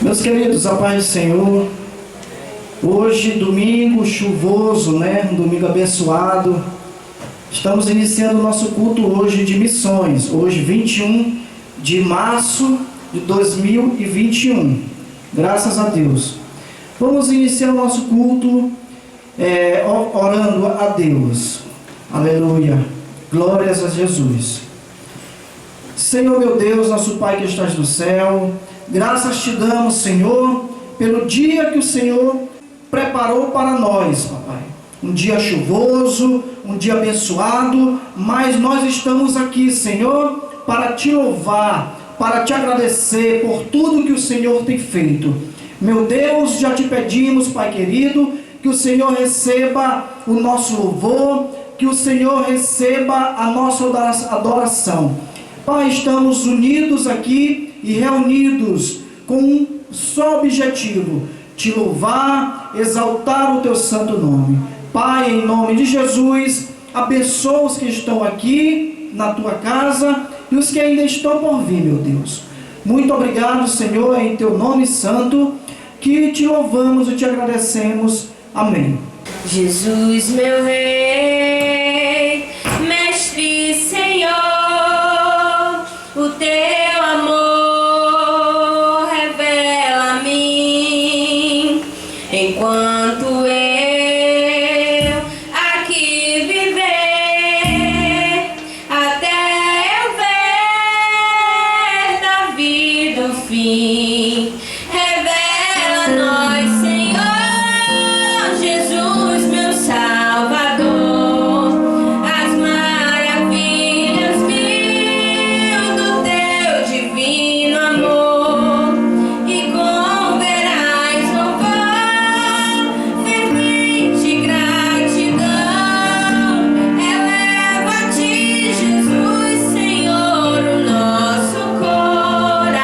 Meus queridos, a paz do Senhor. Hoje, domingo chuvoso, Um domingo abençoado. Estamos iniciando o nosso culto hoje de missões. Hoje, 21 de março de 2021. Graças a Deus. Vamos iniciar o nosso culto orando a Deus. Aleluia. Glórias a Jesus. Senhor meu Deus, nosso Pai que estás no céu, graças te damos, Senhor, pelo dia que o Senhor preparou para nós, papai. Um dia chuvoso, um dia abençoado, mas nós estamos aqui, Senhor, para te louvar, para te agradecer por tudo que o Senhor tem feito. Meu Deus, já te pedimos, Pai querido, que o Senhor receba o nosso louvor, que o Senhor receba a nossa adoração. Pai, estamos unidos aqui e reunidos com um só objetivo: te louvar, exaltar o teu santo nome. Pai, em nome de Jesus, abençoa os que estão aqui na tua casa e os que ainda estão por vir, meu Deus. Muito obrigado, Senhor, em teu nome santo, que te louvamos e te agradecemos. Amém. Jesus, meu Rei, Mestre, Senhor, o teu amor revela a mim, enquanto eu aqui viver, até eu ver da vida o fim. Revela a nós, Senhor, Jesus, meu Salvador, as maravilhas mil do teu divino amor, e como verás louvor, fervente gratidão, eleva a ti, Jesus, Senhor, o nosso coração.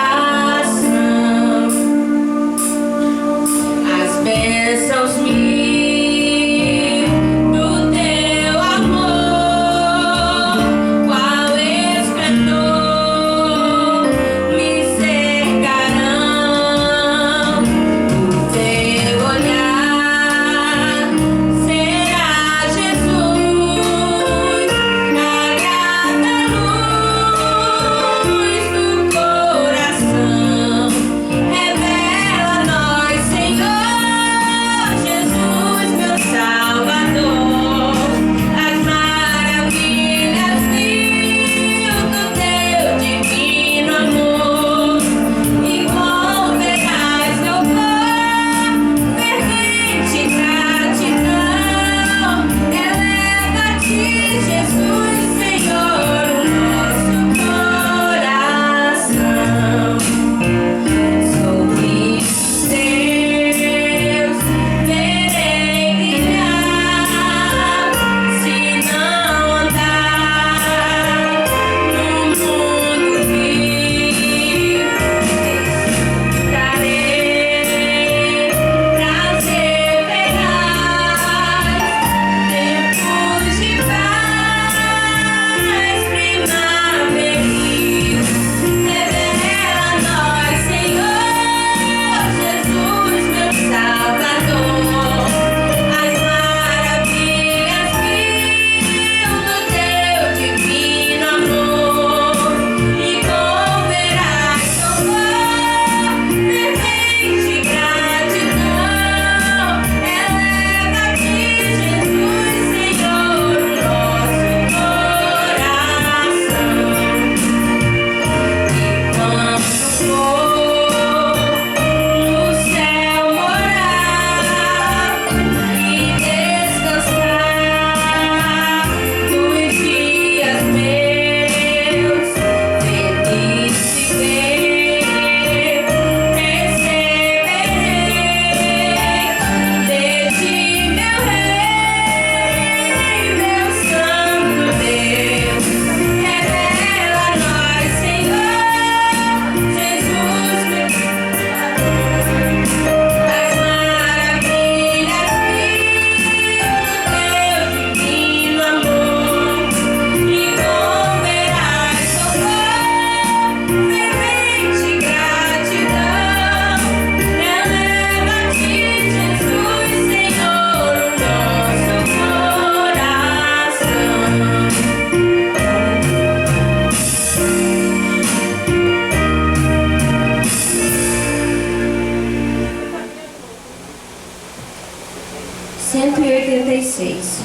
36.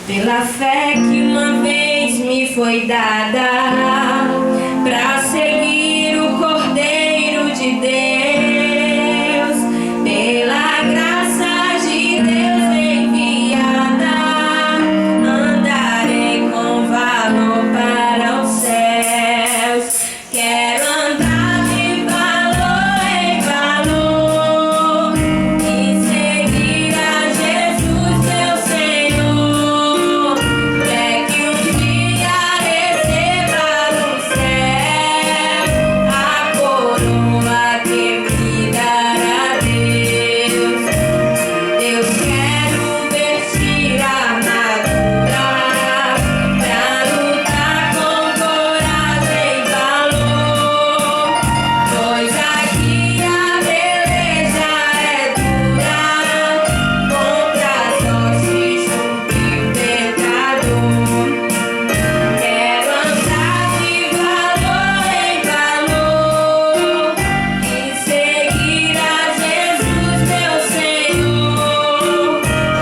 Pela fé que uma vez me foi dada, para seguir o Cordeiro de Deus, pela graça de Deus enviada, andarei com valor para os céus. Quero andar de valor em valor e seguir a Jesus, meu Senhor. É que um dia receba no céu a coroa que me dará Deus. Deus, quero vestir a armadura pra lutar com coragem e valor, pois aqui a beleza é dura contra as hostes do pecador. Quero andar de valor em valor e seguir a Jesus, meu Senhor.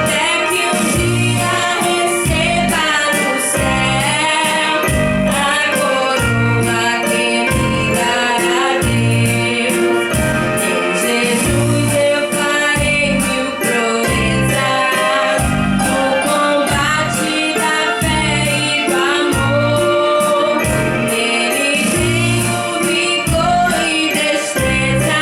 Até que um dia receba no céu a coroa que me dará Deus. Em Jesus eu farei mil proezas no combate da fé e do amor. Nele tenho vigor e destreza.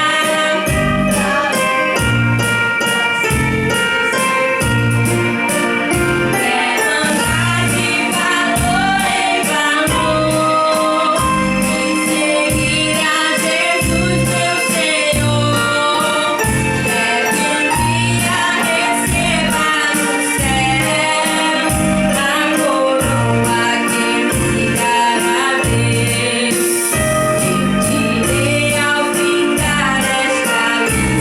Quero andar de valor em valor e seguir a Jesus, meu Senhor. Quero que um dia receba no céu a coroa que me dará Deus. Eu direi ao findar esta luta,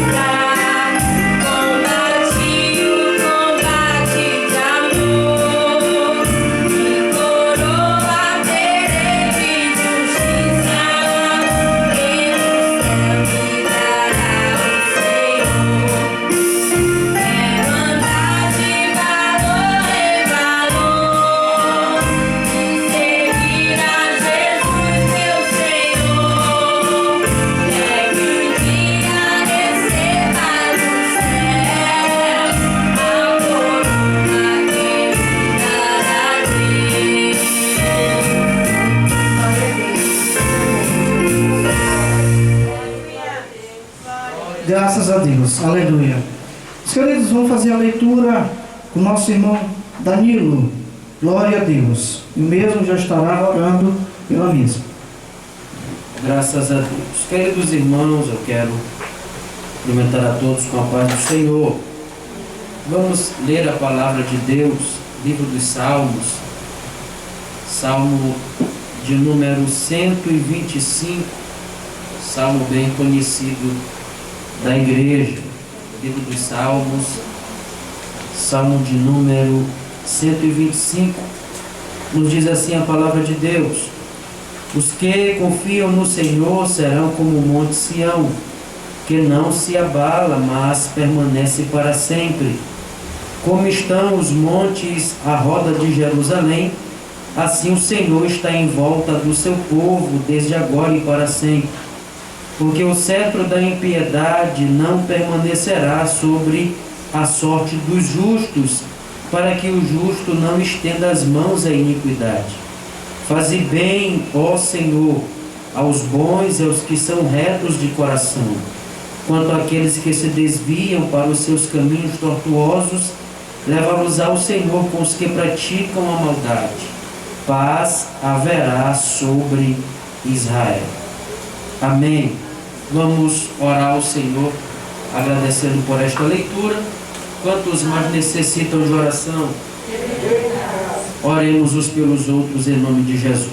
combati o combate de amor, e coroa terei de justiça, que no céu me dará o Senhor. Quero andar de valor em valor e seguir a Jesus, meu Senhor. É que um dia receba no céu a coroa que me dará Deus. Graças a Deus, aleluia. Os queridos, vamos fazer a leitura com o nosso irmão Danilo. Glória a Deus. E mesmo já estará orando pela missa. Graças a Deus. Queridos irmãos, eu quero cumprimentar a todos com a paz do Senhor. Vamos ler a palavra de Deus, livro dos Salmos, Salmo de número 125, salmo bem conhecido da igreja. Livro dos Salmos, salmo de número 125, nos diz assim a palavra de Deus: os que confiam no Senhor serão como o monte Sião, que não se abala, mas permanece para sempre. Como estão os montes à roda de Jerusalém, assim o Senhor está em volta do seu povo, desde agora e para sempre. Porque o cetro da impiedade não permanecerá sobre a sorte dos justos, para que o justo não estenda as mãos à iniquidade. Faze bem, ó Senhor, aos bons e aos que são retos de coração. Quanto àqueles que se desviam para os seus caminhos tortuosos, leva-los ao Senhor com os que praticam a maldade. Paz haverá sobre Israel. Amém. Vamos orar ao Senhor, agradecendo por esta leitura. Quantos mais necessitam de oração? Oremos uns pelos outros em nome de Jesus.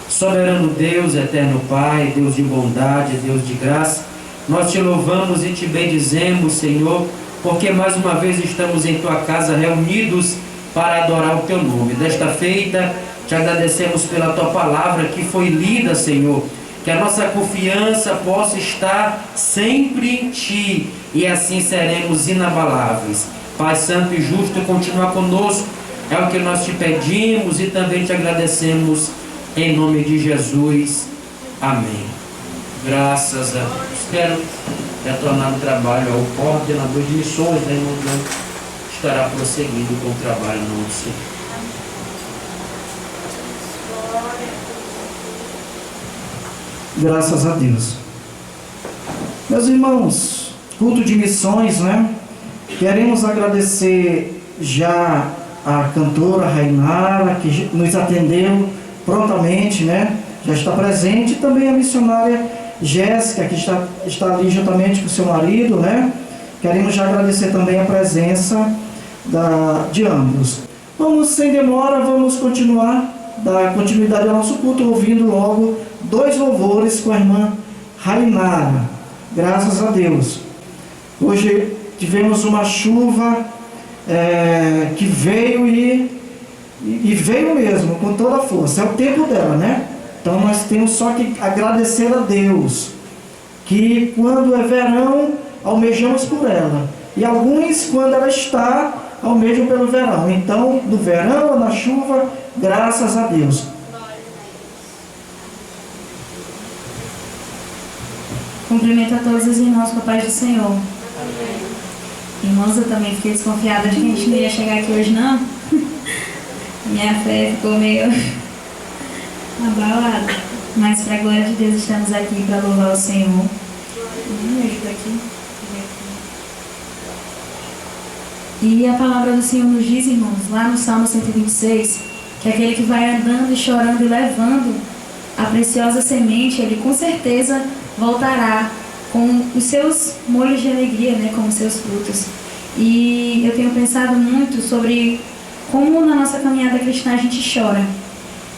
Soberano Deus, eterno Pai, Deus de bondade, Deus de graça, nós te louvamos e te bendizemos, Senhor, porque mais uma vez estamos em tua casa reunidos para adorar o teu nome. Desta feita, te agradecemos pela tua palavra que foi lida, Senhor, que a nossa confiança possa estar sempre em Ti, e assim seremos inabaláveis. Pai Santo e Justo, continua conosco, é o que nós te pedimos e também te agradecemos, em nome de Jesus. Amém. Graças a Deus. Quero retornar o trabalho ao coordenador de missões, né, irmão? Estará prosseguindo com o trabalho no nome do Senhor. Graças a Deus. Meus irmãos, culto de missões, né? Queremos agradecer já a cantora Rainara, que nos atendeu prontamente, né? Já está presente, e também a missionária Jéssica, que está ali juntamente com o seu marido, né? Queremos já agradecer também a presença de ambos. Vamos, sem demora, vamos dar continuidade ao nosso culto, ouvindo logo 2 louvores com a irmã Rainara. Graças a Deus. Hoje tivemos uma chuva que veio e veio mesmo, com toda a força. É o tempo dela, né? Então nós temos só que agradecer a Deus, que quando é verão, almejamos por ela. E alguns, quando ela está, almejam pelo verão. Então, no verão ou na chuva, graças a Deus. Cumprimento a todos os irmãos com a paz do Senhor. Amém. Irmãos, eu também fiquei desconfiada de que a gente não ia chegar aqui hoje, não. Minha fé ficou meio abalada. Mas, para a glória de Deus, estamos aqui para louvar o Senhor. Me ajuda aqui. E a palavra do Senhor nos diz, irmãos, lá no Salmo 126, que aquele que vai andando e chorando e levando a preciosa semente, ele com certeza voltará com os seus molhos de alegria, né, com os seus frutos. E eu tenho pensado muito sobre como na nossa caminhada cristã a gente chora.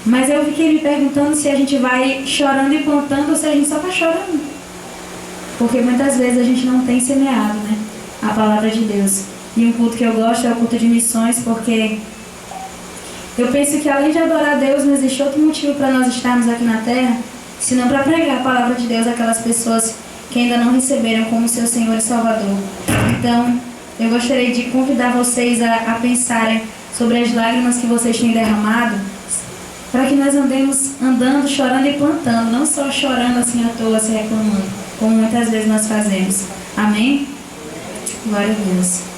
Mas eu fiquei me perguntando se a gente vai chorando e plantando ou se a gente só está chorando. Porque muitas vezes a gente não tem semeado, né, a palavra de Deus. E um culto que eu gosto é o culto de missões, porque eu penso que além de adorar a Deus, não existe outro motivo para nós estarmos aqui na terra, senão para pregar a palavra de Deus àquelas pessoas que ainda não receberam como seu Senhor e Salvador. Então, eu gostaria de convidar vocês a pensarem sobre as lágrimas que vocês têm derramado, para que nós andemos andando, chorando e plantando, não só chorando assim à toa, se reclamando, como muitas vezes nós fazemos. Amém? Glória a Deus.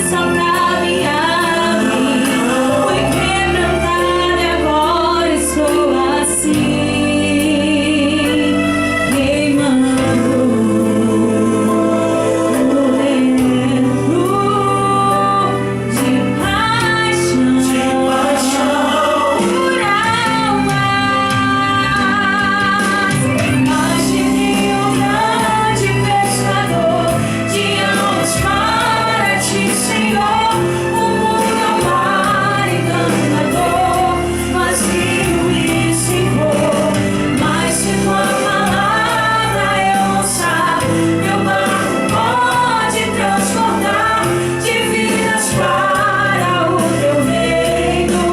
saltava e abri, fui quebrantada e agora estou assim, queimando por dentro de paixão por almas. Imagine um grande pescador de almas para ti, Senhor. O mundo é um mar encantador, vazio e sem cor. Mas se tua palavra eu ouçar, meu barco pode transportar de vidas para o teu reino.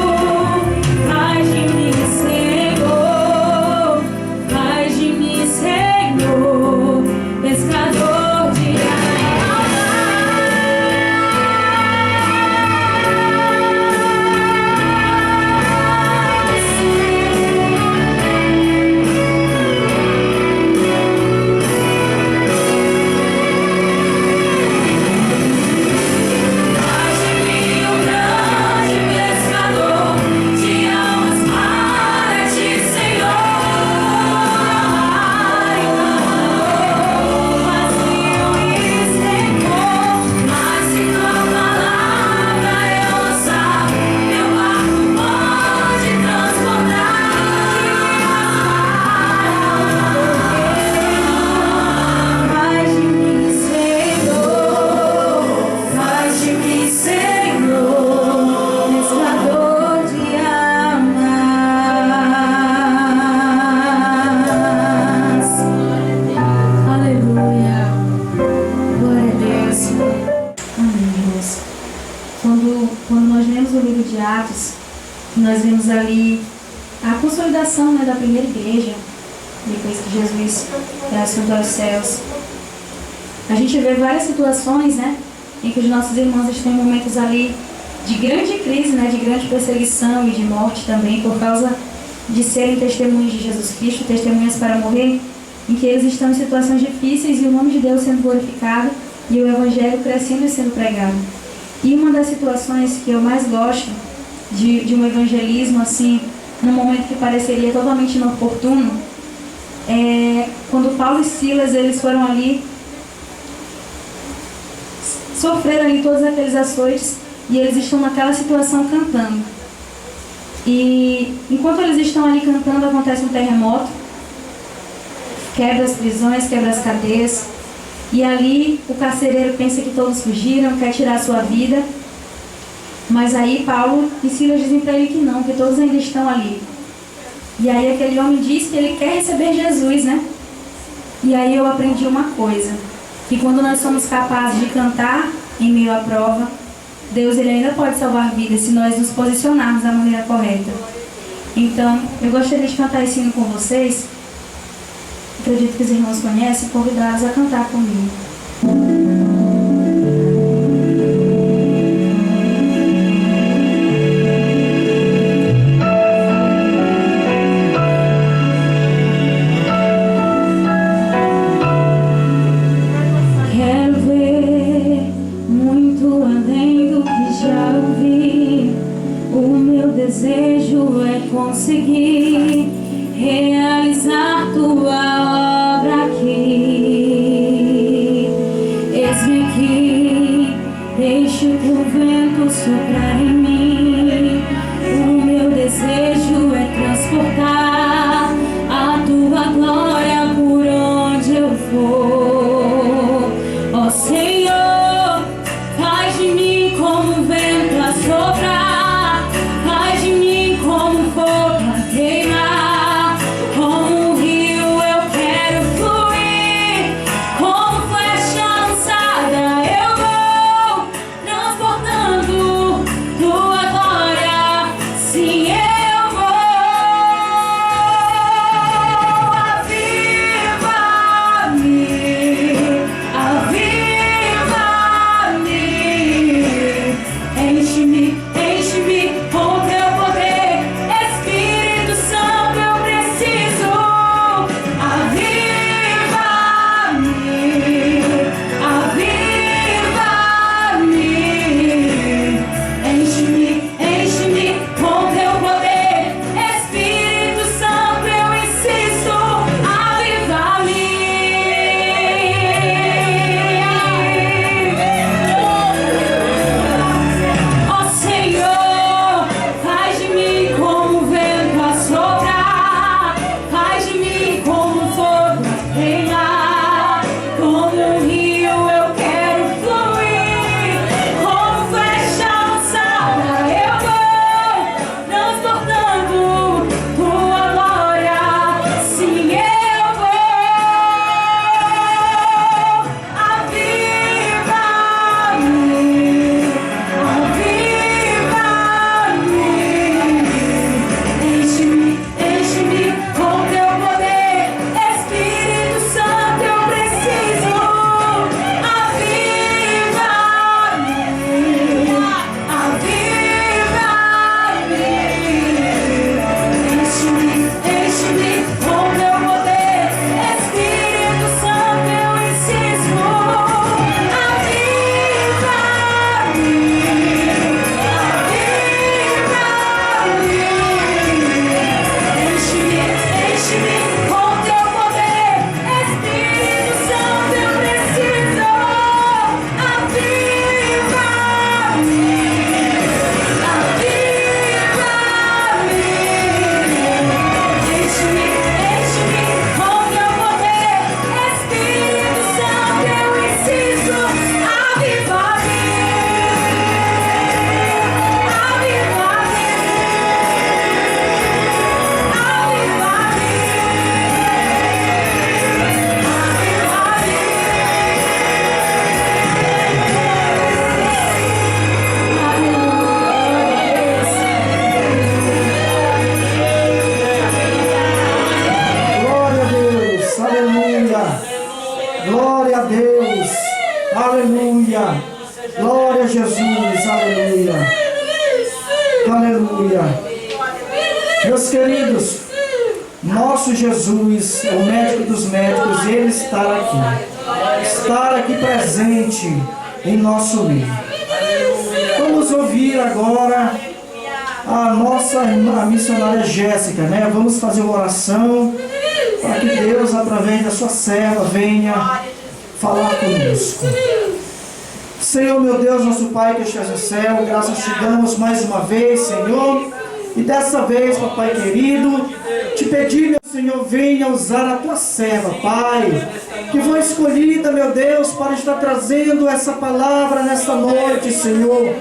Faz de mim, Senhor, faz de mim, Senhor, pescador de Faz de mim um grande pescador de almas para ti, Senhor. Vazio e sem cor, mas se tua palavra eu ouçar, meu barco pode transportar de vidas para o teu reino. Faz de mim, Senhor, pescador de almas. Aleluia. Glória a Deus. Amém, Deus. Quando nós lemos o livro de Atos, nós vemos ali a consolidação, né, da primeira igreja, depois que Jesus ascendeu aos céus. A gente vê várias situações, né, em que os nossos irmãos estão em momentos ali de grande crise, né, de grande perseguição e de morte também, por causa de serem testemunhas de Jesus Cristo, testemunhas para morrer, em que eles estão em situações difíceis e o nome de Deus sendo glorificado e o Evangelho crescendo e sendo pregado. E uma das situações que eu mais gosto de um evangelismo, assim, num momento que pareceria totalmente inoportuno, é quando Paulo e Silas, eles foram ali, sofreram ali todos aqueles açoites e eles estão naquela situação cantando. E enquanto eles estão ali cantando, acontece um terremoto, quebra as prisões, quebra as cadeias, e ali o carcereiro pensa que todos fugiram, quer tirar a sua vida, mas aí Paulo e Silas dizem para ele que não, que todos ainda estão ali. E aí aquele homem diz que ele quer receber Jesus, né? E aí eu aprendi uma coisa, que quando nós somos capazes de cantar em meio à prova, Deus ele ainda pode salvar vidas se nós nos posicionarmos da maneira correta. Então, eu gostaria de cantar esse hino com vocês. Acredito que os irmãos conhecem, convidá-los a cantar comigo. Quero ver muito além do que já ouvi. O meu desejo é conseguir realizar tua obra aqui. Eis-me aqui, deixa o teu vento soprar em mim. O meu desejo é transportar a tua glória por onde eu for. Ó Senhor, faz de mim como um vento a soprar, faz de mim como um fogo a queimar. Como um rio eu quero fluir, como flecha lançada eu vou, transportando tua glória. Sim, eu vou. Aviva-me, aviva-me. Aleluia. Glória a Jesus. Aleluia. Aleluia. Meus queridos, nosso Jesus, o médico dos médicos, Ele está aqui presente em nosso meio. Vamos ouvir agora a nossa irmã, a missionária Jéssica, né? Vamos fazer uma oração para que Deus, através da sua serva, venha falar conosco. Senhor, meu Deus, nosso Pai que estás no céu, graças te damos mais uma vez, Senhor. E dessa vez, papai querido, te pedir, meu Senhor, venha usar a tua serva, Pai, que foi escolhida, meu Deus, para estar trazendo essa palavra nesta noite, Senhor.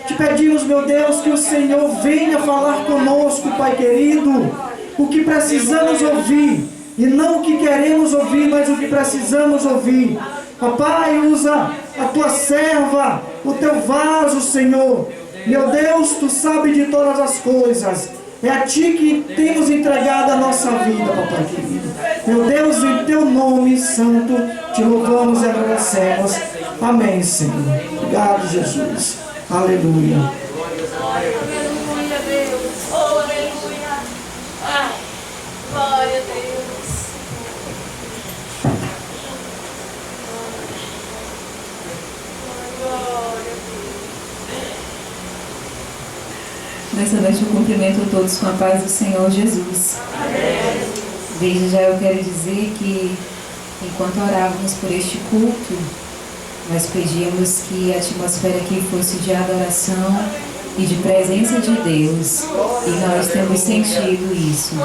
Te pedimos, meu Deus, que o Senhor venha falar conosco, Pai querido, o que precisamos ouvir, e não o que queremos ouvir, mas o que precisamos ouvir. Papai, usa a tua serva, o teu vaso, Senhor. Meu Deus, tu sabes de todas as coisas. É a ti que temos entregado a nossa vida, papai querido. Meu Deus, em teu nome santo, te louvamos e agradecemos. Amém, Senhor. Obrigado, Jesus. Aleluia. Aleluia, Deus. Oh, aleluia. Ai, glória a Deus. Nessa noite eu cumprimento a todos com a paz do Senhor Jesus. Amém. Desde já eu quero dizer que, enquanto orávamos por este culto, nós pedíamos que a atmosfera aqui fosse de adoração e de presença de Deus. E nós temos sentido isso.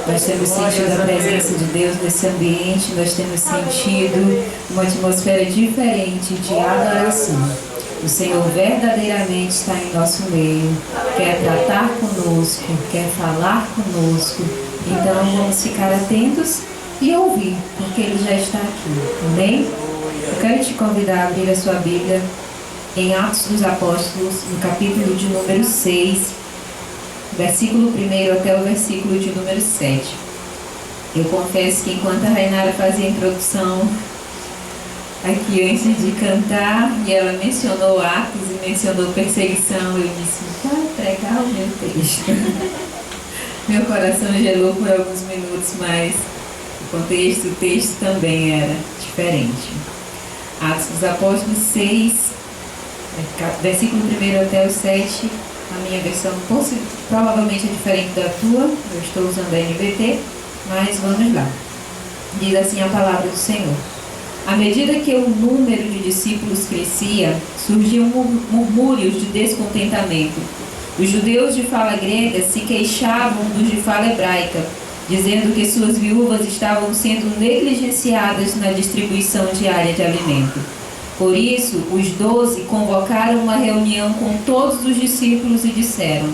Nós temos sentido a presença de Deus nesse ambiente, nós temos sentido uma atmosfera diferente de adoração. O Senhor verdadeiramente está em nosso meio, quer tratar conosco, quer falar conosco. Então vamos ficar atentos e ouvir, porque Ele já está aqui. Amém? Eu quero te convidar a abrir a sua Bíblia em Atos dos Apóstolos, no capítulo de número 6, versículo 1 até o versículo de número 7. Eu confesso que enquanto a Rainara fazia a introdução aqui antes de cantar, e ela mencionou Atos e mencionou perseguição, eu disse, vai pregar o meu texto. Meu coração gelou por alguns minutos, mas o texto também era diferente. Atos dos Apóstolos 6, versículo 1 até o 7, a minha versão provavelmente é diferente da tua, eu estou usando a NVT, mas vamos lá. Diz assim a palavra do Senhor. À medida que o número de discípulos crescia, surgiam murmúrios de descontentamento. Os judeus de fala grega se queixavam dos de fala hebraica, dizendo que suas viúvas estavam sendo negligenciadas na distribuição diária de alimento. Por isso, os 12 convocaram uma reunião com todos os discípulos e disseram: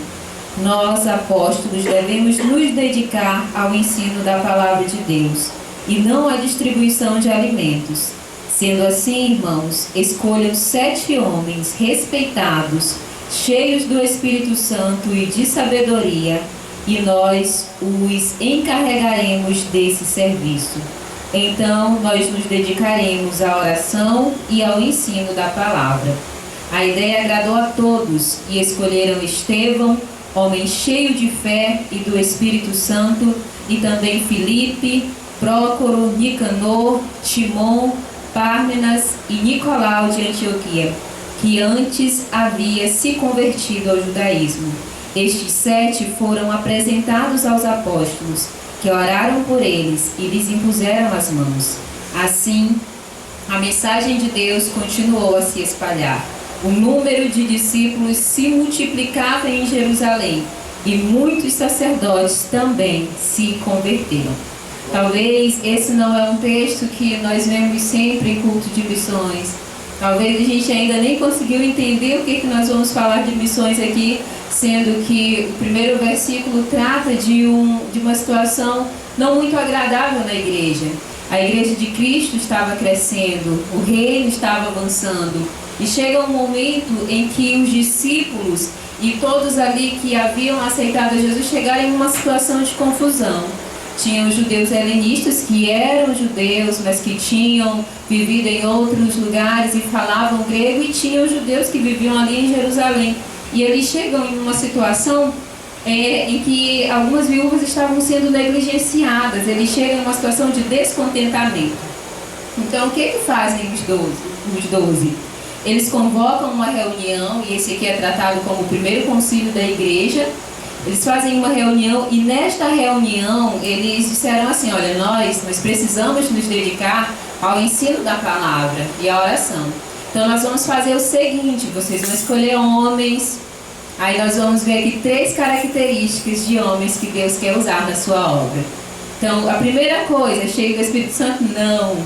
nós, apóstolos, devemos nos dedicar ao ensino da palavra de Deus, e não à distribuição de alimentos. Sendo assim, irmãos, escolham 7 homens respeitados, cheios do Espírito Santo e de sabedoria, e nós os encarregaremos desse serviço. Então, nós nos dedicaremos à oração e ao ensino da palavra. A ideia agradou a todos, e escolheram Estevão, homem cheio de fé e do Espírito Santo, e também Filipe, Prócoro, Nicanor, Timon, Pármenas e Nicolau de Antioquia, que antes havia se convertido ao judaísmo. Estes 7 foram apresentados aos apóstolos, que oraram por eles e lhes impuseram as mãos. Assim, a mensagem de Deus continuou a se espalhar. O número de discípulos se multiplicava em Jerusalém, e muitos sacerdotes também se converteram. Talvez esse não é um texto que nós vemos sempre em culto de missões. Talvez a gente ainda nem conseguiu entender o que nós vamos falar de missões aqui, sendo que o primeiro versículo trata de uma situação não muito agradável na igreja. A igreja de Cristo estava crescendo, o reino estava avançando, e chega um momento em que os discípulos e todos ali que haviam aceitado Jesus chegaram em uma situação de confusão. Tinham os judeus helenistas, que eram judeus, mas que tinham vivido em outros lugares e falavam grego, e tinham os judeus que viviam ali em Jerusalém. E eles chegam em uma situação em que algumas viúvas estavam sendo negligenciadas, eles chegam em uma situação de descontentamento. Então, o que fazem os 12? Eles convocam uma reunião, e esse aqui é tratado como o primeiro concílio da igreja. Eles fazem uma reunião, e nesta reunião eles disseram assim: olha, nós precisamos nos dedicar ao ensino da palavra e à oração. Então nós vamos fazer o seguinte: vocês vão escolher homens. Aí nós vamos ver aqui 3 características de homens que Deus quer usar na sua obra. Então, a primeira coisa, cheio do Espírito Santo? Não.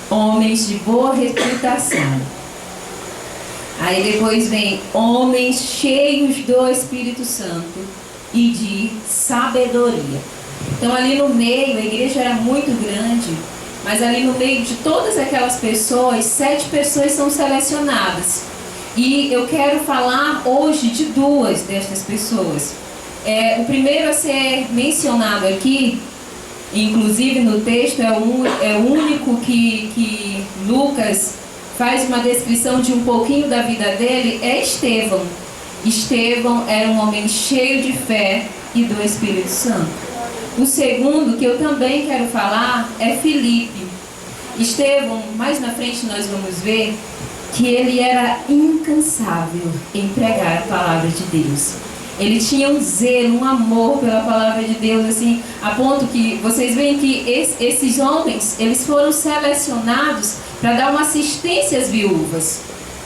Homens de boa reputação. Aí depois vem homens cheios do Espírito Santo e de sabedoria. Então ali no meio, a igreja era muito grande, mas ali no meio de todas aquelas pessoas, 7 pessoas são selecionadas. E eu quero falar hoje de 2 destas pessoas. O primeiro a ser mencionado aqui, inclusive no texto, é o único que Lucas faz uma descrição de um pouquinho da vida dele, é Estevão. Estevão era um homem cheio de fé e do Espírito Santo. O segundo, que eu também quero falar, é Filipe. Estevão, mais na frente nós vamos ver que ele era incansável em pregar a palavra de Deus. Ele tinha um zelo, um amor pela palavra de Deus, assim, a ponto que vocês veem que esses homens, eles foram selecionados para dar uma assistência às viúvas,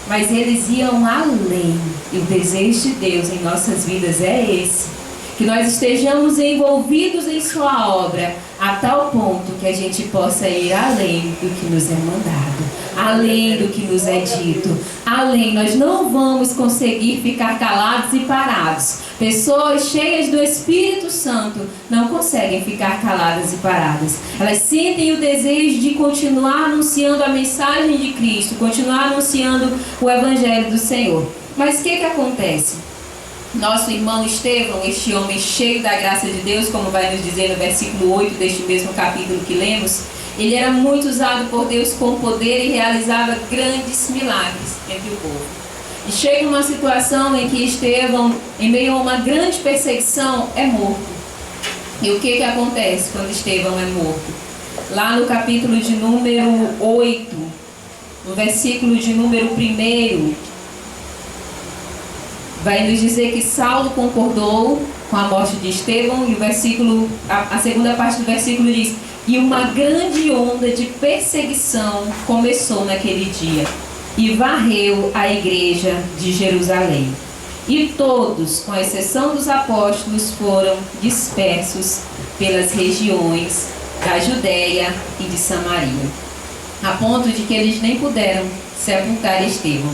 mas eles iam além. E o desejo de Deus em nossas vidas é esse: que nós estejamos envolvidos em sua obra, a tal ponto que a gente possa ir além do que nos é mandado, além do que nos é dito, além. Nós não vamos conseguir ficar calados e parados. Pessoas cheias do Espírito Santo não conseguem ficar caladas e paradas. Elas sentem o desejo de continuar anunciando a mensagem de Cristo, continuar anunciando o Evangelho do Senhor. Mas o que acontece? Nosso irmão Estevão, este homem cheio da graça de Deus, como vai nos dizer no versículo 8 deste mesmo capítulo que lemos, ele era muito usado por Deus com poder e realizava grandes milagres entre o povo. E chega uma situação em que Estevão, em meio a uma grande perseguição, é morto. E o que acontece quando Estevão é morto? Lá no capítulo de número 8, no versículo de número 1, vai nos dizer que Saulo concordou com a morte de Estevão, e a segunda parte do versículo diz: e uma grande onda de perseguição começou naquele dia, e varreu a igreja de Jerusalém. E todos, com exceção dos apóstolos, foram dispersos pelas regiões da Judéia e de Samaria, a ponto de que eles nem puderam sepultar Estevão.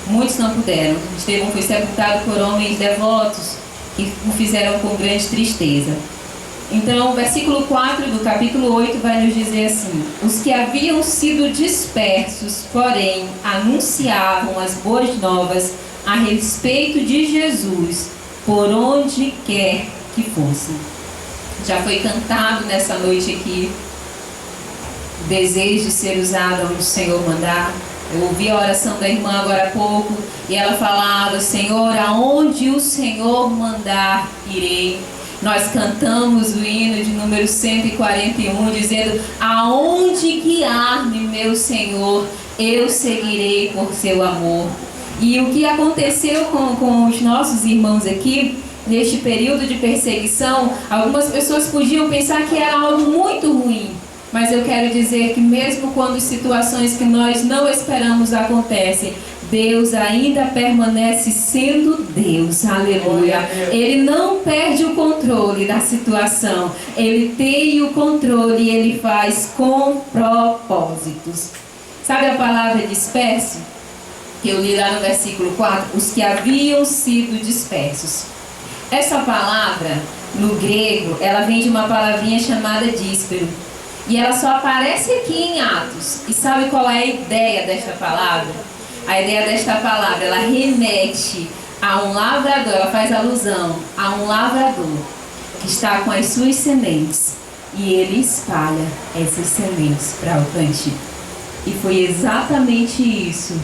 Muitos não puderam. Estevão foi sepultado por homens devotos que o fizeram com grande tristeza. Então, o versículo 4 do capítulo 8 vai nos dizer assim: os que haviam sido dispersos, porém, anunciavam as boas novas a respeito de Jesus, por onde quer que fossem. Já foi cantado nessa noite aqui o desejo de ser usado onde o Senhor mandar. Eu ouvi a oração da irmã agora há pouco, e ela falava: Senhor, aonde o Senhor mandar, irei. Nós cantamos o hino de número 141, dizendo: aonde guiar-me, meu Senhor, eu seguirei por seu amor. E o que aconteceu com os nossos irmãos aqui, neste período de perseguição, algumas pessoas podiam pensar que era algo muito ruim. Mas eu quero dizer que mesmo quando situações que nós não esperamos acontecem, Deus ainda permanece sendo Deus, aleluia. Ele não perde o controle da situação, Ele tem o controle e Ele faz com propósitos. Sabe a palavra disperso? Que eu li lá no versículo 4, os que haviam sido dispersos. Essa palavra, no grego, ela vem de uma palavrinha chamada díspero. E ela só aparece aqui em Atos. E sabe qual é a ideia desta palavra? A ideia desta palavra, ela remete a um lavrador, ela faz alusão a um lavrador que está com as suas sementes e ele espalha essas sementes para o plantio. E foi exatamente isso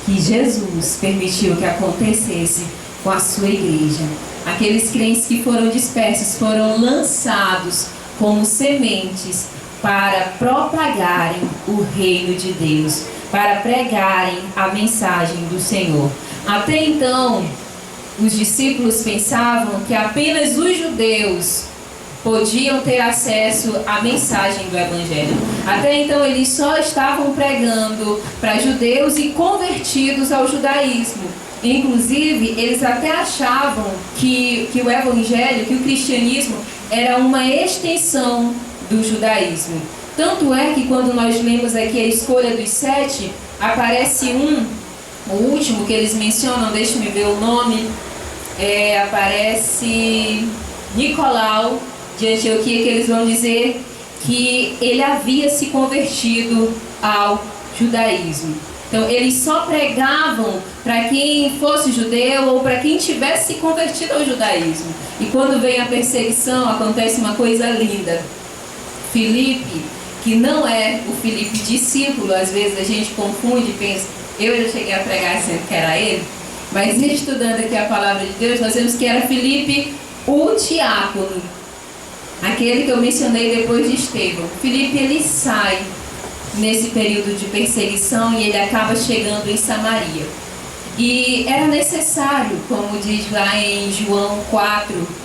que Jesus permitiu que acontecesse com a sua igreja. Aqueles crentes que foram dispersos foram lançados como sementes para propagarem o reino de Deus, para pregarem a mensagem do Senhor. Até então, os discípulos pensavam que apenas os judeus podiam ter acesso à mensagem do Evangelho. Até então, eles só estavam pregando para judeus e convertidos ao judaísmo. Inclusive, eles até achavam que o Evangelho, que o cristianismo, era uma extensão do judaísmo. Tanto é que quando nós lemos aqui a escolha dos 7, aparece o último que eles mencionam, deixe-me ver o nome, aparece Nicolau de Antioquia, que eles vão dizer que ele havia se convertido ao judaísmo. Então, eles só pregavam para quem fosse judeu ou para quem tivesse se convertido ao judaísmo. E quando vem a perseguição, acontece uma coisa linda. Filipe, que não é o Filipe discípulo, às vezes a gente confunde e pensa, eu já cheguei a pregar sendo que era ele, mas estudando aqui a palavra de Deus, nós vemos que era Filipe o diácono, aquele que eu mencionei depois de Estevão. Filipe, ele sai nesse período de perseguição e ele acaba chegando em Samaria. E era necessário, como diz lá em João 4,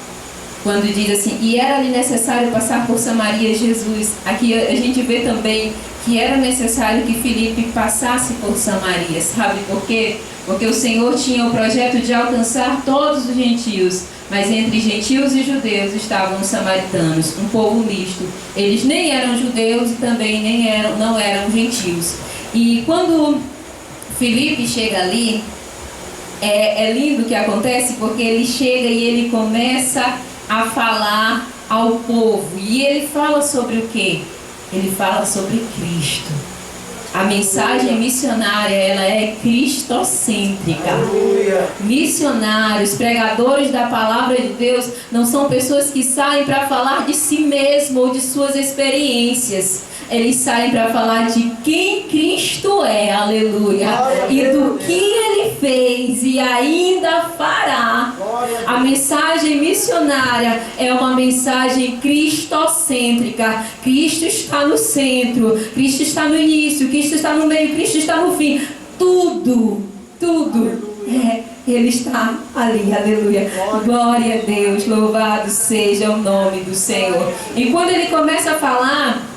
quando diz assim, e era-lhe necessário passar por Samaria. Jesus, aqui a gente vê também que era necessário que Filipe passasse por Samaria. Sabe por quê? Porque o Senhor tinha o projeto de alcançar todos os gentios, mas entre gentios e judeus estavam os samaritanos, um povo misto. Eles nem eram judeus e também não eram gentios. E quando Filipe chega ali, é lindo o que acontece, porque ele chega e ele começa a falar ao povo. E ele fala sobre o quê? Ele fala sobre Cristo. A mensagem missionária, ela é cristocêntrica. Missionários, pregadores da palavra de Deus, não são pessoas que saem para falar de si mesmo ou de suas experiências. Eles saem para falar de quem Cristo é, aleluia, e do que Ele fez e ainda fará. A mensagem missionária é uma mensagem cristocêntrica. Cristo está no centro, Cristo está no início, Cristo está no meio, Cristo está no fim. Tudo, Ele está ali, aleluia. Glória a Deus, louvado seja o nome do Senhor. E quando Ele começa a falar,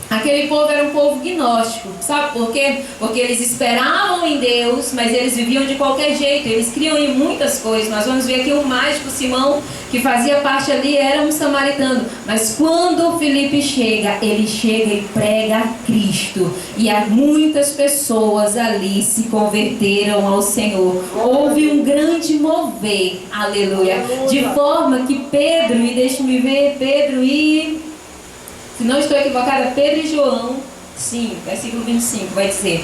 aquele povo era um povo gnóstico, sabe por quê? Porque eles esperavam em Deus, mas eles viviam de qualquer jeito, eles criam em muitas coisas. Nós vamos ver aqui o mágico Simão, que fazia parte ali, era um samaritano. Mas quando Filipe chega, ele chega e prega Cristo. E há muitas pessoas ali se converteram ao Senhor. Houve um grande mover, aleluia. De forma que Pedro, e deixe-me ver, Pedro e... se não estou equivocada, Pedro e João, sim, versículo 25, vai dizer: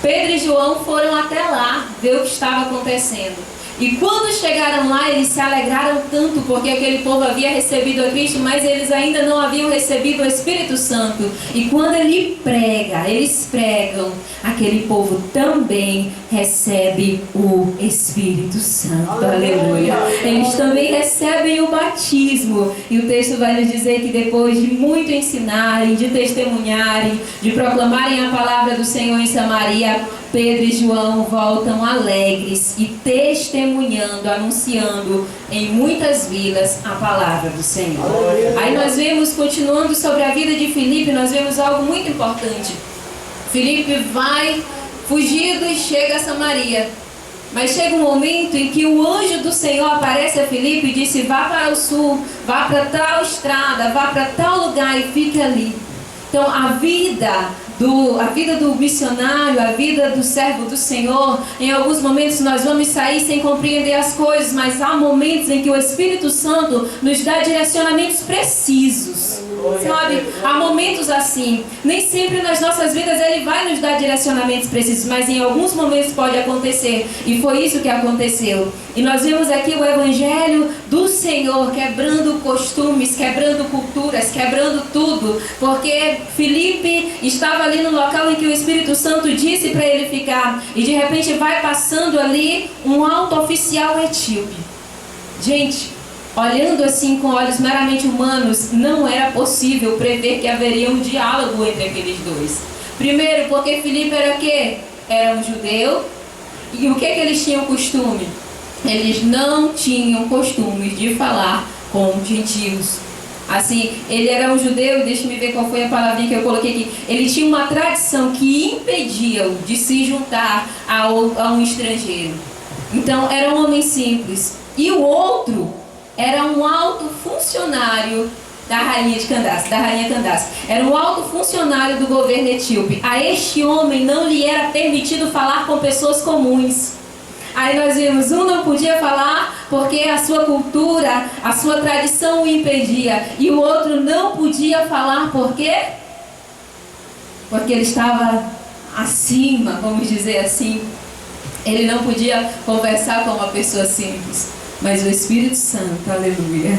Pedro e João foram até lá ver o que estava acontecendo. E quando chegaram lá, eles se alegraram tanto, porque aquele povo havia recebido a Cristo, mas eles ainda não haviam recebido o Espírito Santo. E quando eles pregam, aquele povo também recebe o Espírito Santo. Aleluia. Eles também recebem o batismo. E o texto vai nos dizer que depois de muito ensinarem, de testemunharem, de proclamarem a palavra do Senhor em Samaria, Pedro e João voltam alegres e testemunhando, anunciando em muitas vilas a palavra do Senhor. Aí nós vemos, continuando sobre a vida de Filipe, nós vemos algo muito importante. Filipe vai fugido e chega a Samaria. Mas chega um momento em que o anjo do Senhor aparece a Filipe e disse: vá para o sul, vá para tal estrada, vá para tal lugar e fique ali. Então a vida do missionário, a vida do servo do Senhor, em alguns momentos nós vamos sair sem compreender as coisas, mas há momentos em que o Espírito Santo nos dá direcionamentos precisos, sabe? Há momentos assim, nem sempre nas nossas vidas Ele vai nos dar direcionamentos precisos, mas em alguns momentos pode acontecer, e foi isso que aconteceu. E nós vemos aqui o Evangelho do Senhor quebrando costumes, quebrando culturas, culturas, quebrando tudo, porque Filipe estava ali no local em que o Espírito Santo disse para ele ficar, e de repente vai passando ali um alto oficial etíope. Gente, olhando assim com olhos meramente humanos, não era possível prever que haveria um diálogo entre aqueles dois. Primeiro, porque Filipe era o quê? Era um judeu, e o que eles tinham costume? Eles não tinham costume de falar com gentios. Assim, ele era um judeu, deixa eu ver qual foi a palavrinha que eu coloquei aqui. Ele tinha uma tradição que impedia-o de se juntar a um estrangeiro. Então, era um homem simples. E o outro era um alto funcionário da rainha Candace. Era um alto funcionário do governo etíope. A este homem não lhe era permitido falar com pessoas comuns. Aí nós vimos, um não podia falar porque a sua cultura, a sua tradição o impedia. E o outro não podia falar por quê? Porque ele estava acima, vamos dizer assim. Ele não podia conversar com uma pessoa simples. Mas o Espírito Santo, aleluia,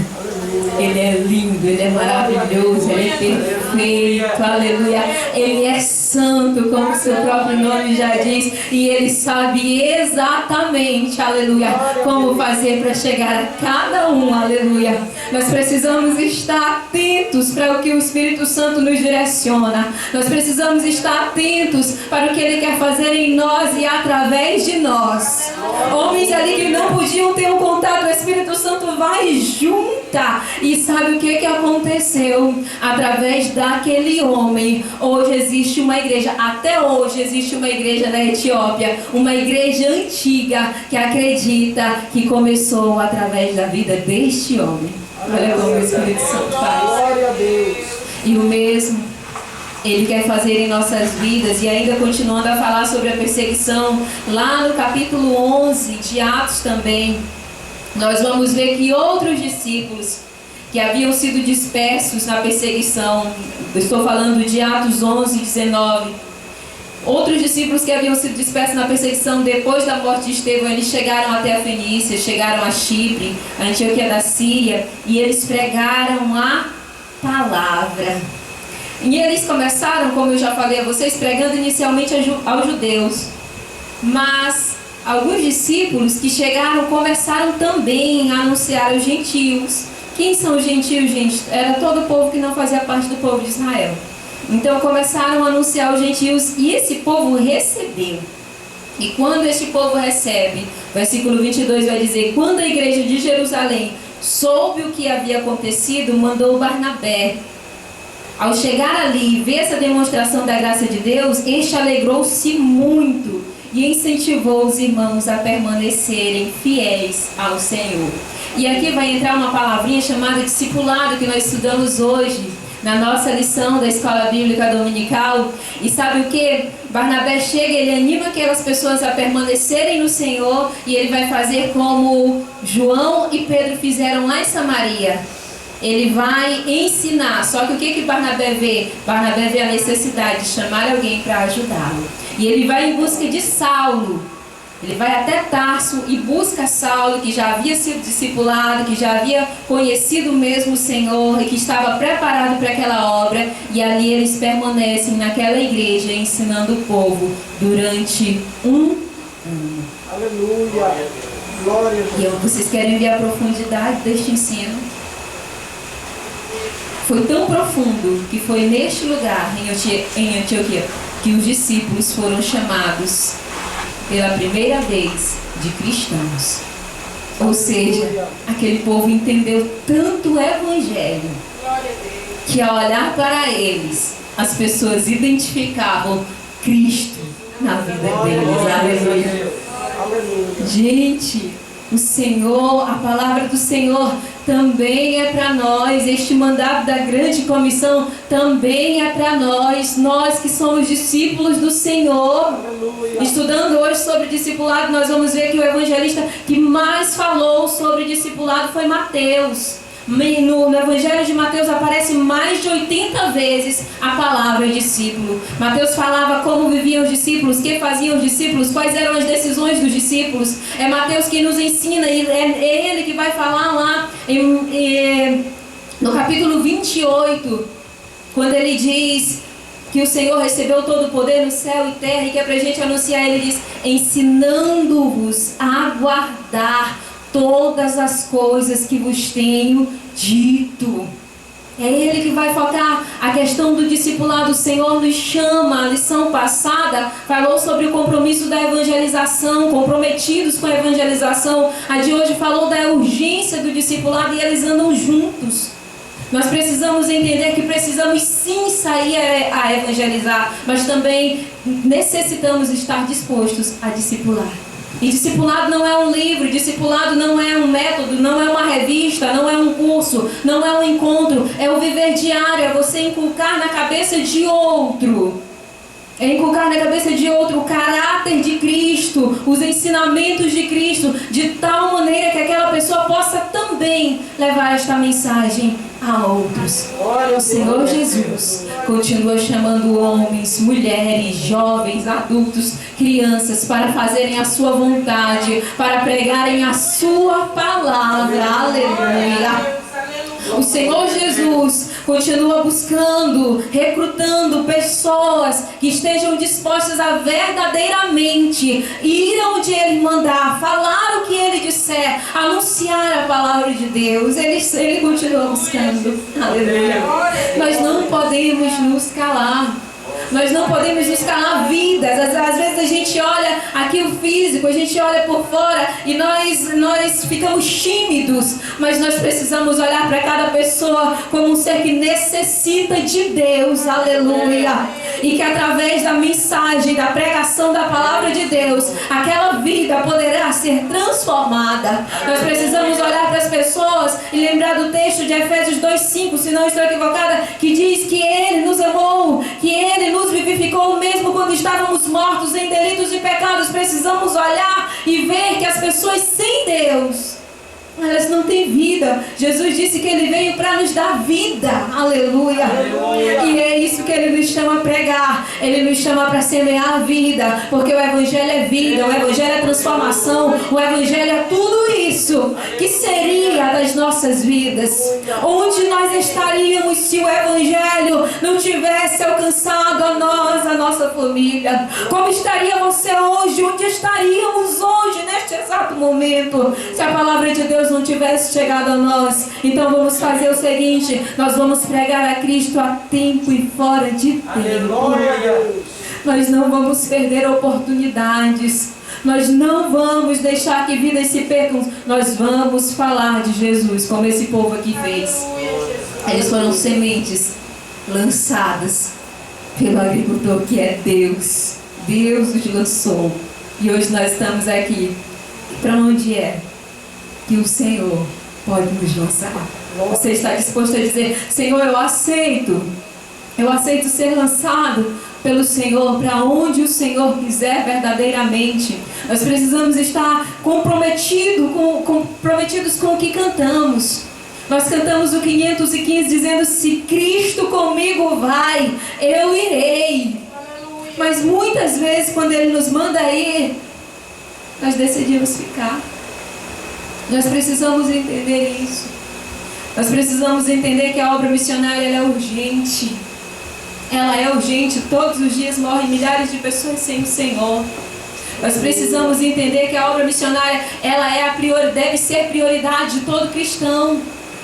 ele é lindo, ele é maravilhoso, ele é perfeito, aleluia. Ele é santo, como seu próprio nome já diz, e ele sabe exatamente, aleluia, como fazer para chegar a cada um, aleluia. Nós precisamos estar atentos para o que o Espírito Santo nos direciona. Nós precisamos estar atentos para o que ele quer fazer em nós e através de nós. Homens ali que não podiam ter um contato, o Espírito Santo vai junta. E sabe o que aconteceu? Através daquele homem, hoje existe uma igreja, até hoje existe uma igreja na Etiópia, uma igreja antiga que acredita que começou através da vida deste homem. Olha como o Espírito Santo faz. E o mesmo ele quer fazer em nossas vidas. E ainda continuando a falar sobre a perseguição, lá no capítulo 11 de Atos também, nós vamos ver que outros discípulos que haviam sido dispersos na perseguição, estou falando de Atos 11, 19, outros discípulos que haviam sido dispersos na perseguição depois da morte de Estevão, eles chegaram até a Fenícia, chegaram a Chipre, a Antioquia da Síria, e eles pregaram a palavra. E eles começaram, como eu já falei a vocês, pregando inicialmente aos judeus, mas alguns discípulos que chegaram começaram também a anunciar aos gentios. Quem são os gentios, gente? Era todo o povo que não fazia parte do povo de Israel. Então começaram a anunciar aos gentios e esse povo recebeu. E quando este povo recebe, versículo 22 vai dizer: quando a igreja de Jerusalém soube o que havia acontecido, mandou Barnabé. Ao chegar ali e ver essa demonstração da graça de Deus, este alegrou-se muito e incentivou os irmãos a permanecerem fiéis ao Senhor. E aqui vai entrar uma palavrinha chamada discipulado, que nós estudamos hoje na nossa lição da Escola Bíblica Dominical. E sabe o que? Barnabé chega, ele anima aquelas pessoas a permanecerem no Senhor, e ele vai fazer como João e Pedro fizeram lá em Samaria. Ele vai ensinar. Só que o que Barnabé vê? Barnabé vê a necessidade de chamar alguém para ajudá-lo. E ele vai em busca de Saulo. Ele vai até Tarso e busca Saulo, que já havia sido discipulado, que já havia conhecido mesmo o Senhor e que estava preparado para aquela obra. E ali eles permanecem naquela igreja ensinando o povo durante um ano. Aleluia! Glória a Deus. E vocês querem ver a profundidade deste ensino? Foi tão profundo que foi neste lugar, em Antioquia, que os discípulos foram chamados pela primeira vez de cristãos. Ou seja, aquele povo entendeu tanto o Evangelho que ao olhar para eles, as pessoas identificavam Cristo na vida deles. Aleluia. Gente, o Senhor, a palavra do Senhor também é para nós. Este mandato da grande comissão também é para nós, nós que somos discípulos do Senhor. Aleluia. Estudando hoje sobre discipulado, nós vamos ver que o evangelista que mais falou sobre discipulado foi Mateus. No Evangelho de Mateus aparece mais de 80 vezes a palavra discípulo. Mateus falava como viviam os discípulos, o que faziam os discípulos, quais eram as decisões dos discípulos. É Mateus que nos ensina, e é ele que vai falar lá No capítulo 28, quando ele diz que o Senhor recebeu todo o poder no céu e terra e que é para a gente anunciar, ele diz: ensinando-vos a guardar todas as coisas que vos tenho dito. É ele que vai focar a questão do discipulado. O Senhor nos chama. A lição passada falou sobre o compromisso da evangelização, comprometidos com a evangelização. A de hoje falou da urgência do discipulado e eles andam juntos. Nós precisamos entender que precisamos sim sair a evangelizar, mas também necessitamos estar dispostos a discipular. E discipulado não é um livro, discipulado não é um método, não é uma revista, não é um curso, não é um encontro, é o viver diário, é você inculcar na cabeça de outro. É inculcar na cabeça de outro o caráter de Cristo, os ensinamentos de Cristo, de tal maneira que aquela pessoa possa também levar esta mensagem a outros. O Senhor Jesus continua chamando homens, mulheres, jovens, adultos, crianças para fazerem a sua vontade, para pregarem a sua palavra. Aleluia! O Senhor Jesus continua buscando, recrutando pessoas que estejam dispostas a verdadeiramente ir onde Ele mandar, falar o que Ele disser, anunciar a palavra de Deus. Ele continua buscando. Aleluia. Nós não podemos nos calar. Nós não podemos nos calar vidas. Às vezes a gente olha aqui o físico, a gente olha por fora e nós ficamos tímidos. Mas nós precisamos olhar para cada pessoa como um ser que necessita de Deus. Aleluia. E que através da mensagem, da pregação da palavra de Deus, aquela vida poderá ser transformada. Nós precisamos olhar para as pessoas e lembrar do texto de Efésios 2:5, se não estou equivocada, que diz que Ele nos amou, que Ele nos vivificou mesmo quando estávamos mortos em delitos e pecados. Precisamos olhar e ver que as pessoas sem Deus, elas não têm vida. Jesus disse que Ele veio para nos dar vida. Aleluia. E é isso que Ele nos chama a pregar. Ele nos chama para semear a vida, porque o Evangelho é vida, o Evangelho é transformação, o Evangelho é tudo isso que seria das nossas vidas. Onde nós estaríamos se o Evangelho não tivesse alcançado a nós, a nossa família? Como estaria você hoje? Onde estaríamos hoje, neste exato momento, se a palavra de Deus não tivesse chegado a nós? Então vamos fazer o seguinte: nós vamos pregar a Cristo a tempo e fora de tempo. Nós não vamos perder oportunidades. Nós não vamos deixar que vidas se percam. Nós vamos falar de Jesus, como esse povo aqui fez. Eles foram sementes lançadas pelo agricultor que é Deus. Deus os lançou. E hoje nós estamos aqui. Para onde é que o Senhor pode nos lançar? Você está disposto a dizer: Senhor, eu aceito ser lançado pelo Senhor para onde o Senhor quiser verdadeiramente. Nós precisamos estar comprometidos com o que cantamos. Nós cantamos o 515 dizendo: se Cristo comigo vai, eu irei. Mas muitas vezes quando Ele nos manda ir, nós decidimos ficar. Nós precisamos entender isso. Nós precisamos entender que a obra missionária ela é urgente. Ela é urgente. Todos os dias morrem milhares de pessoas sem o Senhor. Nós precisamos entender que a obra missionária ela é deve ser prioridade de todo cristão.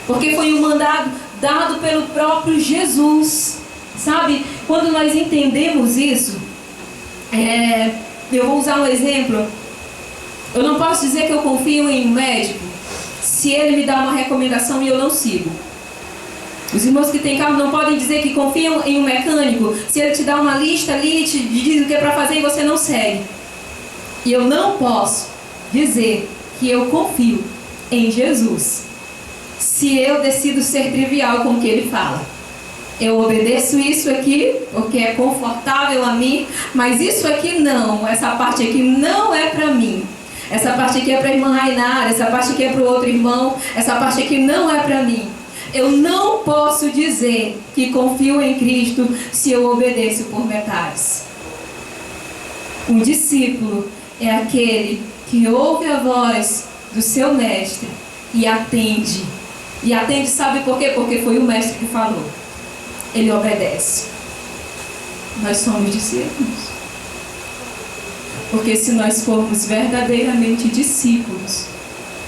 Porque foi um mandado dado pelo próprio Jesus. Sabe? Quando nós entendemos isso, eu vou usar um exemplo. Eu não posso dizer que eu confio em um médico se ele me dá uma recomendação e eu não sigo. Os irmãos que têm carro não podem dizer que confiam em um mecânico se ele te dá uma lista ali, te diz o que é para fazer e você não segue. E eu não posso dizer que eu confio em Jesus se eu decido ser trivial com o que Ele fala. Eu obedeço isso aqui porque é confortável a mim, mas isso aqui não, essa parte aqui não é para mim. Essa parte aqui é para a irmã Rainara, essa parte aqui é para o outro irmão, essa parte aqui não é para mim. Eu não posso dizer que confio em Cristo se eu obedeço por metades. Um discípulo é aquele que ouve a voz do seu mestre e atende E atende, sabe por quê? Porque foi o mestre que falou. Ele obedece. Nós somos discípulos. Porque se nós formos verdadeiramente discípulos,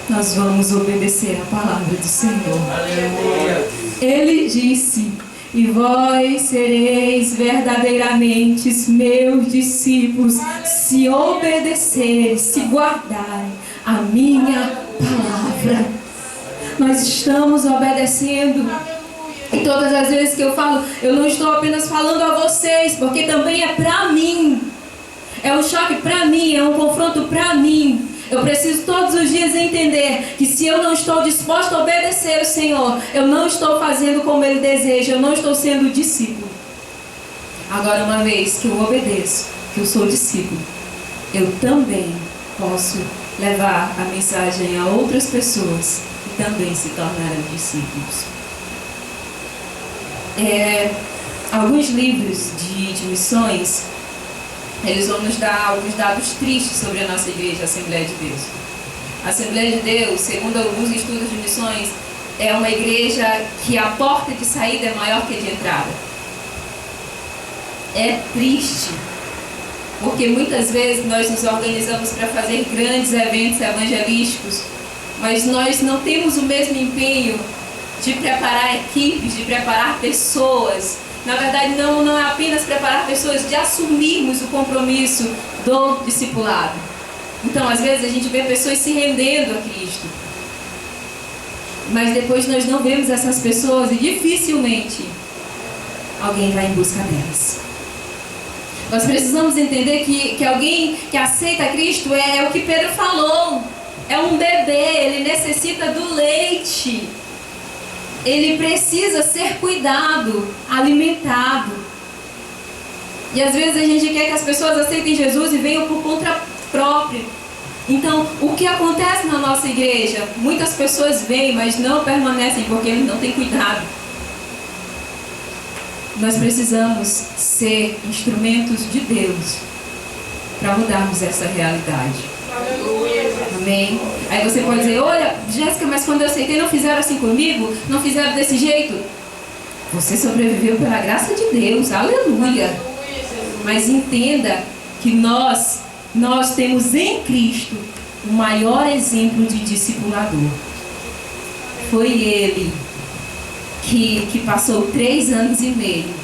nós vamos obedecer a palavra do Senhor. Aleluia. Ele disse: e vós sereis verdadeiramente meus discípulos, se obedecerem, se guardarem a minha palavra. Nós estamos obedecendo. E todas as vezes que eu falo, eu não estou apenas falando a vocês, porque também é para mim. É um choque para mim, é um confronto para mim. Eu preciso todos os dias entender que se eu não estou disposto a obedecer o Senhor, eu não estou fazendo como Ele deseja, eu não estou sendo discípulo. Agora, uma vez que eu obedeço, que eu sou discípulo, eu também posso levar a mensagem a outras pessoas que também se tornarão discípulos. Alguns livros de missões, eles vão nos dar alguns dados tristes sobre a nossa igreja, a Assembleia de Deus. A Assembleia de Deus, segundo alguns estudos de missões, é uma igreja que a porta de saída é maior que a de entrada. É triste, porque muitas vezes nós nos organizamos para fazer grandes eventos evangelísticos, mas nós não temos o mesmo empenho de preparar equipes, de preparar pessoas. Na verdade, não é apenas preparar pessoas, de assumirmos o compromisso do discipulado. Então, às vezes, a gente vê pessoas se rendendo a Cristo, mas depois nós não vemos essas pessoas e dificilmente alguém vai em busca delas. Nós precisamos entender que alguém que aceita Cristo é o que Pedro falou. É um bebê, ele necessita do leite. Ele precisa ser cuidado, alimentado. E às vezes a gente quer que as pessoas aceitem Jesus e venham por conta própria. Então, o que acontece na nossa igreja? Muitas pessoas vêm, mas não permanecem porque eles não têm cuidado. Nós precisamos ser instrumentos de Deus para mudarmos essa realidade. Amém? Aí você pode dizer: olha, Jéssica, mas quando eu aceitei não fizeram assim comigo? Não fizeram desse jeito? Você sobreviveu pela graça de Deus, aleluia. Mas entenda que nós temos em Cristo o maior exemplo de discipulador. Foi Ele que passou 3 anos e meio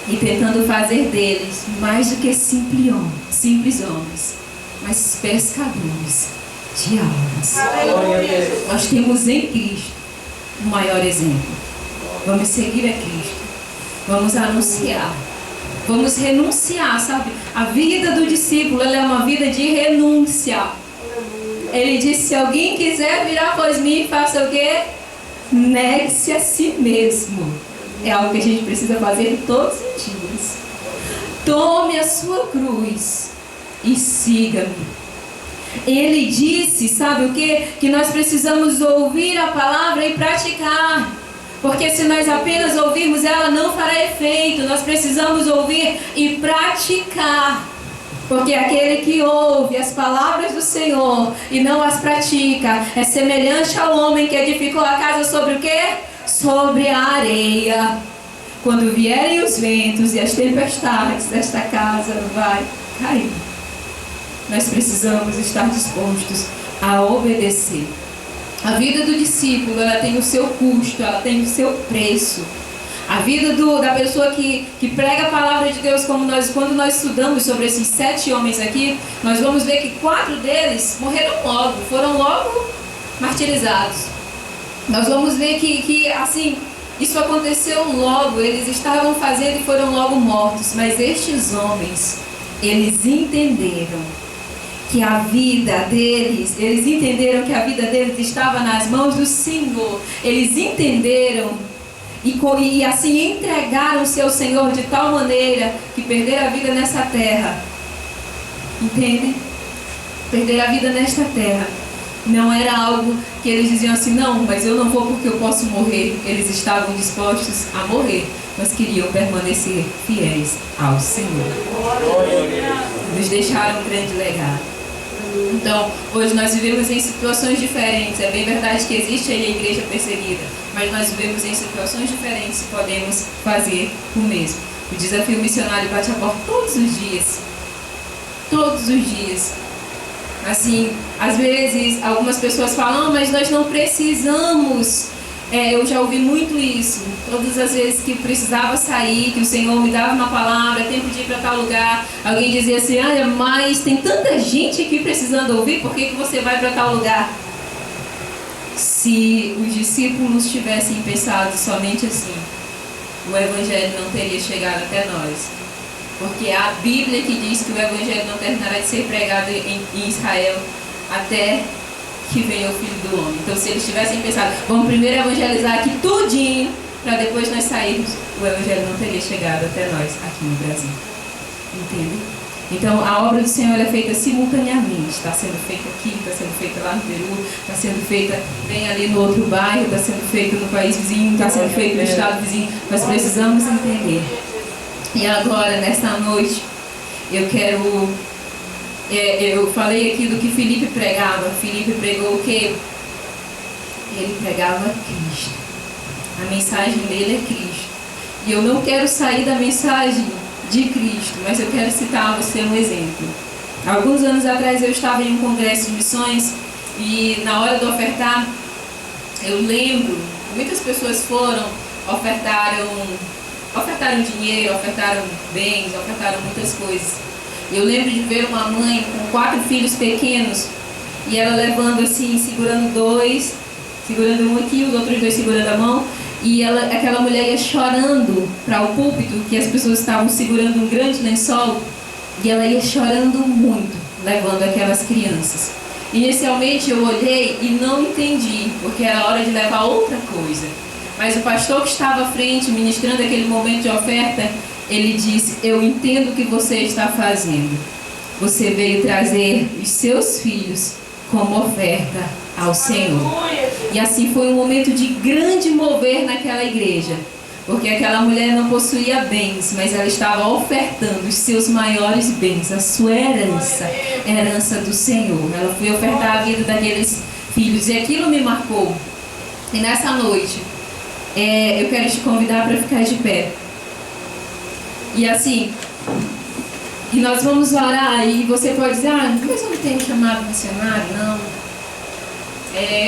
e tentando fazer deles mais do que simples homens, mas pescadores de almas. Nós temos em Cristo o maior exemplo. Vamos seguir a Cristo. Vamos anunciar. Vamos renunciar, sabe? A vida do discípulo, ela é uma vida de renúncia. Ele disse: se alguém quiser vir após mim, faça o quê? Negue-se a si mesmo. É algo que a gente precisa fazer todos os dias. Tome a sua cruz e siga-me. Ele disse, sabe o quê? Que nós precisamos ouvir a palavra e praticar. Porque se nós apenas ouvirmos ela, não fará efeito. Nós precisamos ouvir e praticar. Porque aquele que ouve as palavras do Senhor e não as pratica é semelhante ao homem que edificou a casa sobre o quê? Sobre a areia. Quando vierem os ventos e as tempestades, esta casa vai cair. Nós precisamos estar dispostos a obedecer. A vida do discípulo, ela tem o seu custo, ela tem o seu preço. A vida da pessoa que prega a palavra de Deus, quando nós estudamos sobre esses 7 homens aqui, nós vamos ver que 4 deles morreram logo, foram logo martirizados. Nós vamos ver que assim, isso aconteceu logo, eles estavam fazendo e foram logo mortos. Mas estes homens, eles entenderam que a vida deles, estava nas mãos do Senhor. Eles entenderam e assim entregaram-se ao Senhor de tal maneira que perderam a vida nessa terra. Entende? Perder a vida nesta terra não era algo que eles diziam assim: não, mas eu não vou porque eu posso morrer. Eles estavam dispostos a morrer, mas queriam permanecer fiéis ao Senhor. Nos deixaram um grande legado. Então, hoje nós vivemos em situações diferentes. É bem verdade que existe aí a igreja perseguida, mas nós vivemos em situações diferentes e podemos fazer o mesmo. O desafio missionário bate a porta todos os dias. Todos os dias. Assim, às vezes, algumas pessoas falam, mas nós não precisamos. Eu já ouvi muito isso. Todas as vezes que eu precisava sair, que o Senhor me dava uma palavra, tempo de ir para tal lugar, alguém dizia assim, olha, mas tem tanta gente aqui precisando ouvir, por que você vai para tal lugar? Se os discípulos tivessem pensado somente assim, o Evangelho não teria chegado até nós. Porque a Bíblia que diz que o Evangelho não terminará de ser pregado em Israel até que venha o Filho do Homem. Então, se eles tivessem pensado, vamos primeiro evangelizar aqui tudinho, para depois nós sairmos, o Evangelho não teria chegado até nós aqui no Brasil. Entende? Então, a obra do Senhor é feita simultaneamente. Está sendo feita aqui, está sendo feita lá no Peru, está sendo feita bem ali no outro bairro, está sendo feita no país vizinho, está sendo feita no estado vizinho. Nós precisamos entender. E agora, nesta noite, eu quero... eu falei aqui do que Filipe pregava. Filipe pregou o quê? Ele pregava Cristo. A mensagem dele é Cristo. E eu não quero sair da mensagem de Cristo, mas eu quero citar a você um exemplo. Alguns anos atrás eu estava em um congresso de missões e na hora de ofertar, eu lembro, muitas pessoas foram, ofertaram dinheiro, ofertaram bens, ofertaram muitas coisas. Eu lembro de ver uma mãe com 4 filhos pequenos e ela levando assim, segurando um aqui, os outros 2 segurando a mão, e aquela mulher ia chorando para o púlpito, que as pessoas estavam segurando um grande lençol, e ela ia chorando muito, levando aquelas crianças. Inicialmente eu olhei e não entendi, porque era hora de levar outra coisa. Mas o pastor que estava à frente, ministrando aquele momento de oferta, ele disse, eu entendo o que você está fazendo. Você veio trazer os seus filhos como oferta ao Senhor. E assim foi um momento de grande mover naquela igreja. Porque aquela mulher não possuía bens, mas ela estava ofertando os seus maiores bens, a sua herança, a herança do Senhor. Ela foi ofertar a vida daqueles filhos e aquilo me marcou. E nessa noite, eu quero te convidar para ficar de pé. E assim, e nós vamos orar e você pode dizer, mas eu não tenho chamado missionário, não.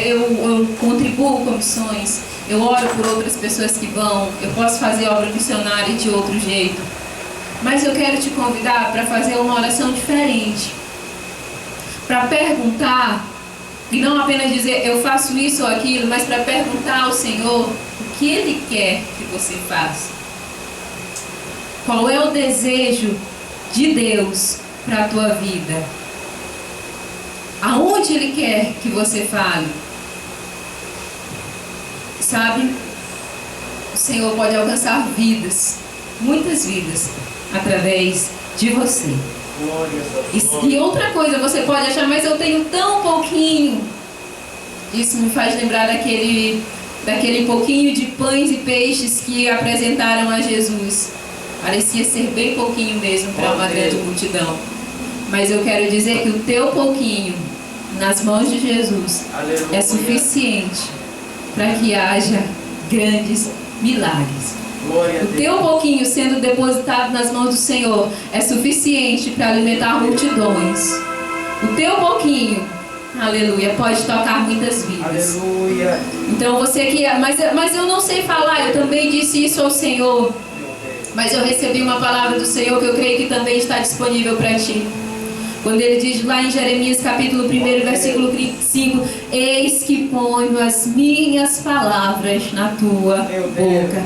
Eu contribuo com missões, eu oro por outras pessoas que vão, eu posso fazer obra missionária de outro jeito. Mas eu quero te convidar para fazer uma oração diferente. Para perguntar, e não apenas dizer eu faço isso ou aquilo, mas para perguntar ao Senhor o que Ele quer que você faça. Qual é o desejo de Deus para a tua vida? Aonde Ele quer que você fale? Sabe? O Senhor pode alcançar vidas, muitas vidas, através de você. E outra coisa, você pode achar, mas eu tenho tão pouquinho. Isso me faz lembrar daquele pouquinho de pães e peixes que apresentaram a Jesus. Parecia ser bem pouquinho mesmo para uma grande multidão. Mas eu quero dizer que o teu pouquinho nas mãos de Jesus é suficiente para que haja grandes milagres. O teu pouquinho sendo depositado nas mãos do Senhor é suficiente para alimentar multidões. O teu pouquinho, aleluia, pode tocar muitas vidas. Aleluia. Então você que mas eu não sei falar, eu também disse isso ao Senhor. Mas eu recebi uma palavra do Senhor que eu creio que também está disponível para ti. Quando Ele diz lá em Jeremias capítulo 1, versículo 5, eis que ponho as minhas palavras na tua boca.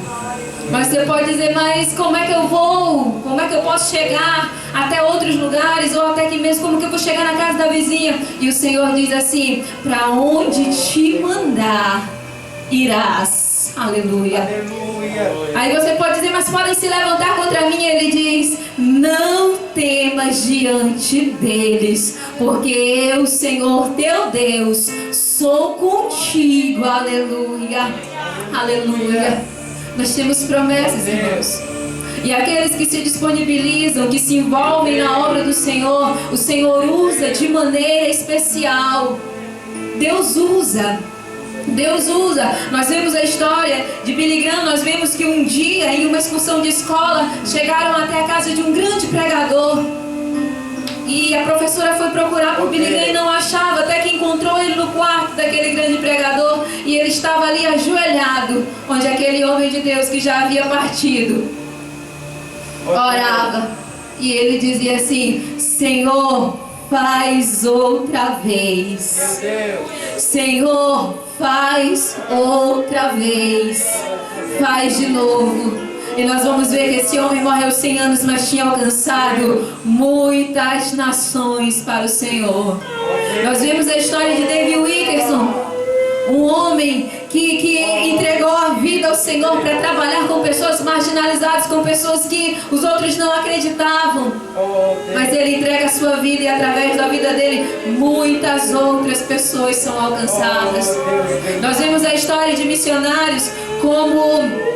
Mas você pode dizer, mas como é que eu vou? Como é que eu posso chegar até outros lugares? Ou até aqui mesmo, como que eu vou chegar na casa da vizinha? E o Senhor diz assim, para onde te mandar, irás. Aleluia. Aleluia. Aí você pode dizer, mas podem se levantar contra mim. Ele diz, não temas diante deles, porque eu, Senhor teu Deus, sou contigo. Aleluia. Aleluia. Nós temos promessas, irmãos. E aqueles que se disponibilizam, que se envolvem na obra do Senhor, o Senhor usa de maneira especial. Deus usa. Deus usa. Nós vemos a história de Billy Graham. Nós vemos que um dia, em uma excursão de escola, chegaram até a casa de um grande pregador. E a professora foi procurar por Billy Graham e não achava, até que encontrou ele no quarto daquele grande pregador. E ele estava ali ajoelhado, onde aquele homem de Deus que já havia partido orava. E ele dizia assim: Senhor, faz outra vez. Senhor, faz outra vez. Faz de novo. E nós vamos ver que esse homem morreu 100 anos, mas tinha alcançado muitas nações para o Senhor. Nós vemos a história de David Wilkerson, um homem que entregou a vida ao Senhor para trabalhar com pessoas marginalizadas, com pessoas que os outros não acreditavam. Mas ele entrega a sua vida e através da vida dele muitas outras pessoas são alcançadas. Nós vemos a história de missionários como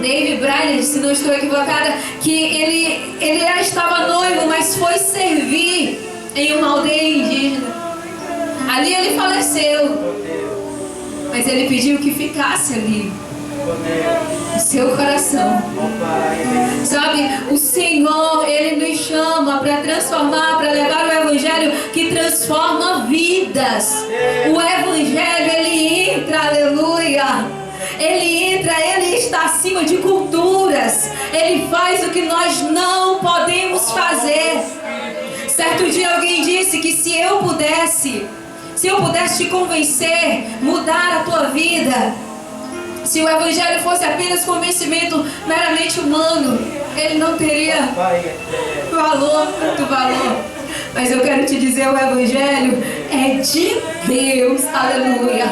David Brainerd, se não estou equivocada, que ele já estava noivo, mas foi servir em uma aldeia indígena. Ali ele faleceu, mas ele pediu que ficasse ali, no seu coração. Sabe, o Senhor, Ele nos chama para transformar, para levar o Evangelho que transforma vidas. O Evangelho, ele entra, aleluia. Ele entra, ele está acima de culturas. Ele faz o que nós não podemos fazer. Certo dia alguém disse que se eu pudesse te convencer, mudar a tua vida, se o Evangelho fosse apenas convencimento meramente humano, ele não teria tanto valor. Mas eu quero te dizer, o Evangelho é de Deus, aleluia.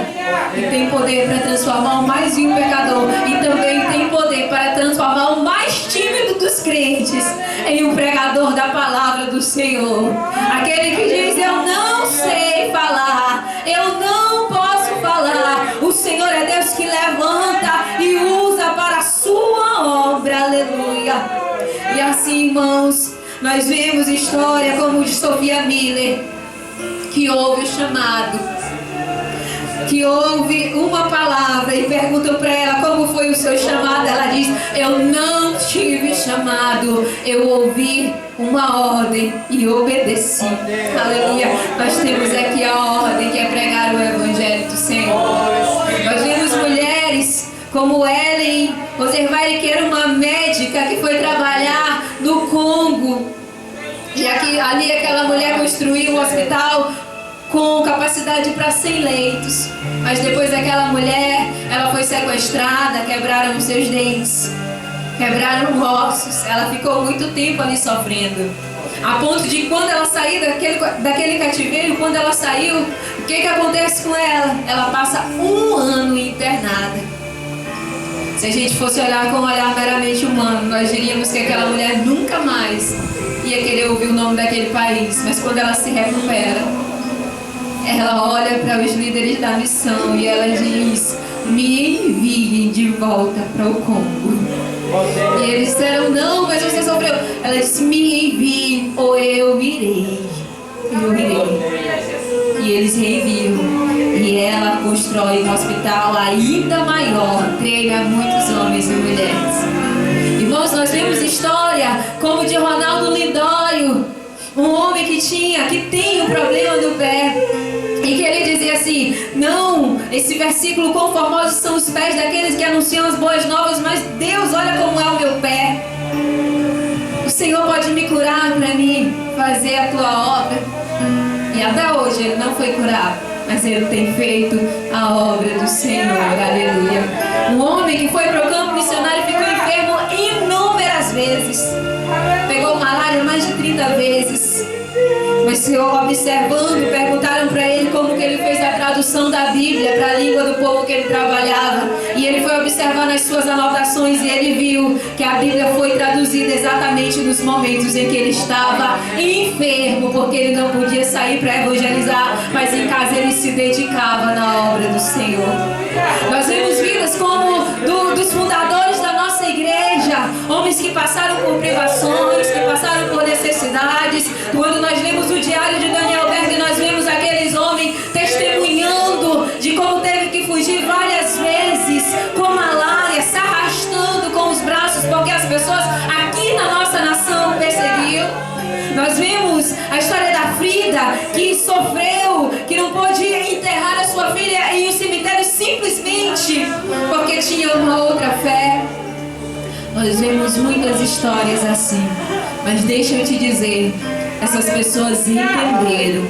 E tem poder para transformar o mais vil pecador. E também tem poder para transformar o mais tímido dos crentes em um pregador da palavra do Senhor. Aquele que diz: eu não sei falar, eu não posso falar. O Senhor é Deus que levanta e usa para a sua obra, aleluia. E assim, irmãos, nós vemos história como de Sophia Miller, que ouve o chamado, que ouve uma palavra e perguntam para ela como foi o seu chamado. Ela diz: eu não tive chamado, eu ouvi uma ordem e obedeci. Aleluia. Nós temos aqui a ordem, que é pregar o Evangelho do Senhor. Nós vemos mulheres como Ellen Roservaire, que era uma médica que foi trabalhar no Congo. E ali aquela mulher construiu um hospital com capacidade para 100 leitos. Mas depois daquela mulher, ela foi sequestrada, quebraram os seus dentes, quebraram ossos. Ela ficou muito tempo ali sofrendo. A ponto de quando ela sair daquele cativeiro, quando ela saiu, o que acontece com ela? Ela passa 1 ano internada. Se a gente fosse olhar com um olhar meramente humano, nós diríamos que aquela mulher nunca mais ia querer ouvir o nome daquele país. Mas quando ela se recupera, ela olha para os líderes da missão e ela diz: me enviem de volta para o Congo. E eles disseram: não, mas você sofreu. Ela disse: me enviem ou eu irei. Eu irei. E eles reenviam. E ela constrói um hospital ainda maior, treina muitos homens e mulheres. Irmãos, nós vemos história como de Ronaldo Lindório, um homem que tem um problema no pé. E que ele dizia assim: não, esse versículo: quão formosos são os pés daqueles que anunciam as boas novas, mas Deus, olha como é o meu pé. O Senhor pode me curar para mim fazer a tua obra. E até hoje ele não foi curado, mas ele tem feito a obra do Senhor, aleluia. Um homem que foi para o campo missionário e ficou enfermo inúmeras vezes. Pegou malária mais de 30 vezes. Mas se observando, perguntaram para ele como que ele fez a tradução da Bíblia para a língua do povo que ele trabalhava. E ele foi observar nas suas anotações e ele viu que a Bíblia foi traduzida exatamente nos momentos em que ele estava enfermo, porque ele não podia sair para evangelizar, mas em casa ele se dedicava na obra do Senhor. Nós vemos vidas como dos fundadores da nossa igreja, homens que que passaram por privações, que passaram por necessidades. Quando nós lemos o diário de Daniel Berg, nós vemos aqueles homens testemunhando de como teve que fugir várias vezes com malária, se arrastando com os braços, porque as pessoas aqui na nossa nação perseguiam. Nós vimos a história da Frida, que sofreu, que não pôde enterrar a sua filha em um cemitério simplesmente porque tinha uma outra fé. Nós vemos muitas histórias assim, mas deixa eu te dizer, essas pessoas entenderam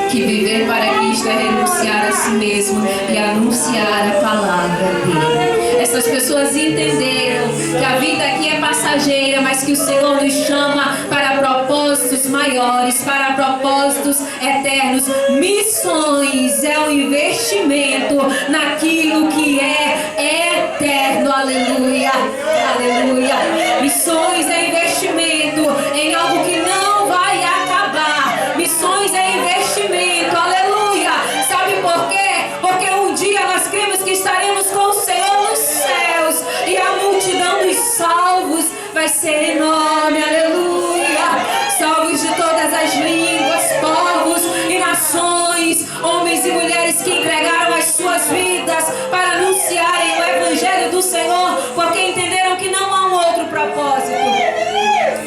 que viver para Cristo é renunciar a si mesmo e anunciar a palavra dele. Essas pessoas entenderam que a vida aqui é passageira, mas que o Senhor nos chama para propósitos maiores, para propósitos eternos. Missões é um investimento naquilo que é eterno. Aleluia, aleluia. Missões é investimento em algo que não vai acabar. Missões é investimento, aleluia. Sabe por quê? Porque um dia nós cremos que estaremos com o Senhor nos céus e a multidão dos salvos vai ser enorme, aleluia. Salvos de todas as línguas, povos e nações, homens e mulheres que entregaram as suas vidas para anunciarem o Evangelho do Senhor, porque entenderam que não há um outro propósito.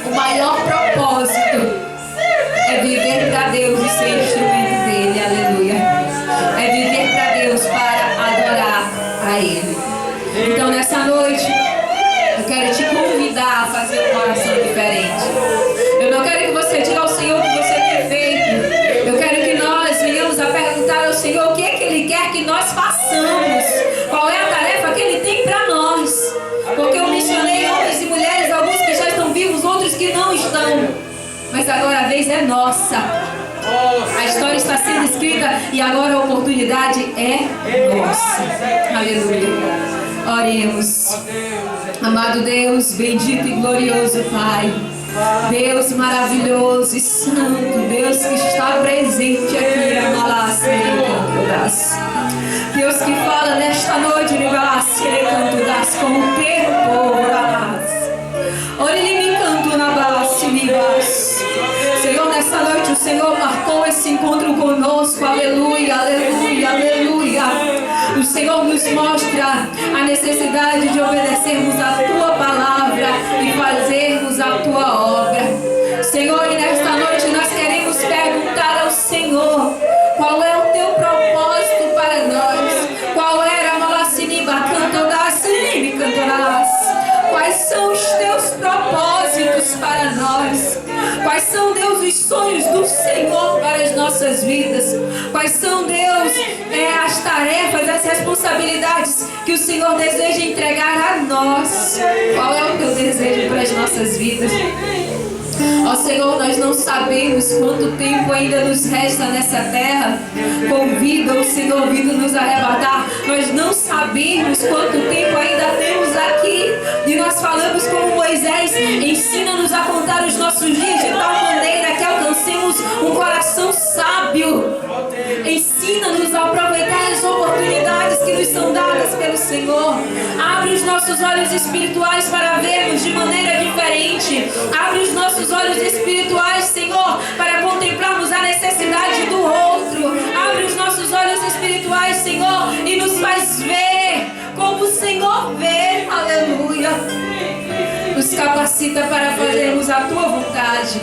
O maior propósito é viver para Deus e ser instrumento dele, aleluia. É viver para Deus para adorar a Ele. Então nessa noite eu quero te convidar a fazer uma oração diferente. Eu não quero que você diga ao Senhor o que você tem feito. Eu quero que nós venhamos a perguntar ao Senhor o que é que Ele quer que nós façamos. Qual é a tarefa que Ele tem para nós. Porque eu mencionei homens e mulheres, alguns que já estão vivos, outros que não estão. Mas agora a vez é nossa. A história está sendo escrita e agora a oportunidade é nossa. Aleluia. Oremos. Amado Deus, bendito e glorioso Pai, Deus maravilhoso e santo, Deus que está presente aqui na Malasse, Deus que fala nesta noite, com o teu povo, Senhor, nesta noite o Senhor marcou esse encontro conosco, aleluia, aleluia, aleluia. O Senhor nos mostra a necessidade de obedecermos a Tua palavra e fazermos a Tua obra. Senhor, e nesta noite nós queremos perguntar ao Senhor, qual é o Teu propósito para nós? Qual era a Malassiniba cantorás? Quais são os Teus propósitos para nós? Quais são, Deus, os sonhos do Senhor para as nossas vidas? Quais são, Deus, as tarefas, as responsabilidades que o Senhor deseja entregar a nós? Qual é o Teu desejo para as nossas vidas? Ó Senhor, nós não sabemos quanto tempo ainda nos resta nessa terra. Convida o Senhor vindo nos arrebatar. Nós não sabemos quanto tempo ainda temos aqui. E nós falamos como Moisés: ensina-nos a contar os nossos dias de tal maneira que alcancemos um coração sábio. Ensina-nos a aproveitar as oportunidades que nos são dadas pelo Senhor. Abre os nossos olhos espirituais para vermos de maneira diferente. Abre os nossos olhos espirituais, Senhor, para contemplarmos a necessidade do outro. Abre os nossos olhos espirituais, Senhor, e nos faz ver como o Senhor vê. Aleluia. Nos capacita para fazermos a Tua vontade.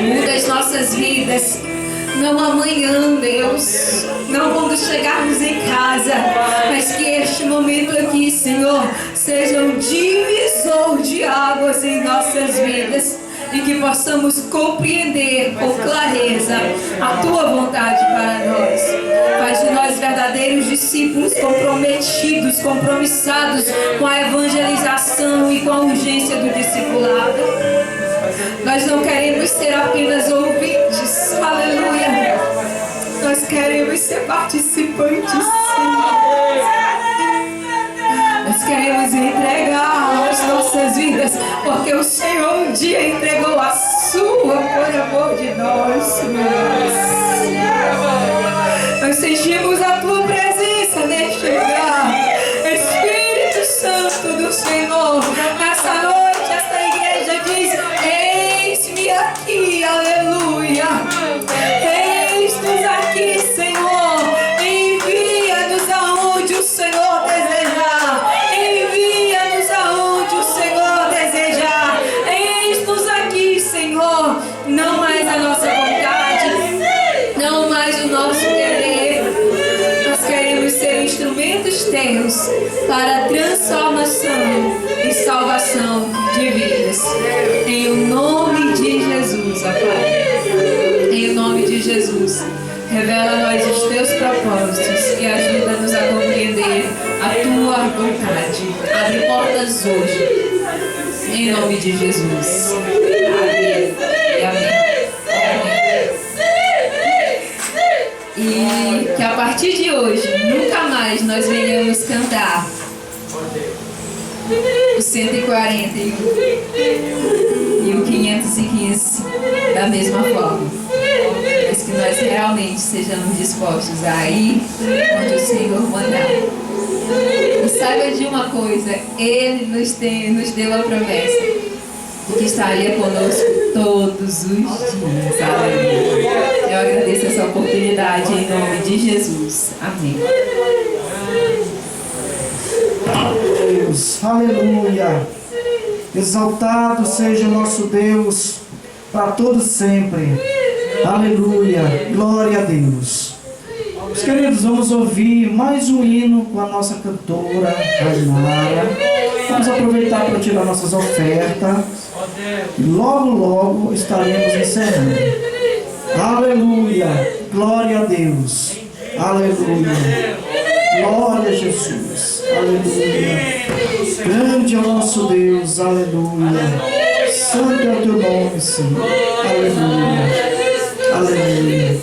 Muda as nossas vidas. Não amanhã, Deus, não quando chegarmos em casa, mas que este momento aqui, Senhor, seja um divisor de águas em nossas vidas e que possamos compreender com clareza a Tua vontade para nós. Faz de nós verdadeiros discípulos comprometidos, compromissados com a evangelização e com a urgência do discipulado. Nós não queremos ser apenas ouvintes, aleluia. Nós queremos ser participantes, Senhor. Nós queremos entregar as nossas vidas, porque o Senhor um dia entregou a sua por amor de nós, Senhor. Nós sentimos a Tua presença neste lugar, Espírito Santo do Senhor, nessa noite. teus para transformação e salvação de vidas. Em o nome de Jesus, ó Pai. Em o nome de Jesus. Revela a nós os teus propósitos e ajuda-nos a compreender a tua vontade. Abre portas hoje. Em nome de Jesus. Amém. E amém. E que a partir de hoje, nunca mais nós venhamos cantar o 141 e o 515 da mesma forma. Mas que nós realmente sejamos dispostos a ir onde o Senhor mandar. E saiba de uma coisa, Ele nos deu a promessa de que estaria conosco todos os dias. Aleluia. Eu agradeço essa oportunidade em nome de Jesus. Amém. Deus, aleluia. Exaltado seja o nosso Deus para todos sempre. Aleluia. Glória a Deus. Meus queridos, vamos ouvir mais um hino com a nossa cantora, Rainara. Vamos aproveitar para tirar nossas ofertas. E logo estaremos encerrando. Aleluia. Glória a Deus. Aleluia. Glória a Jesus. Aleluia. Grande é o nosso Deus. Aleluia. Santo é o teu nome, Senhor. Aleluia. Aleluia.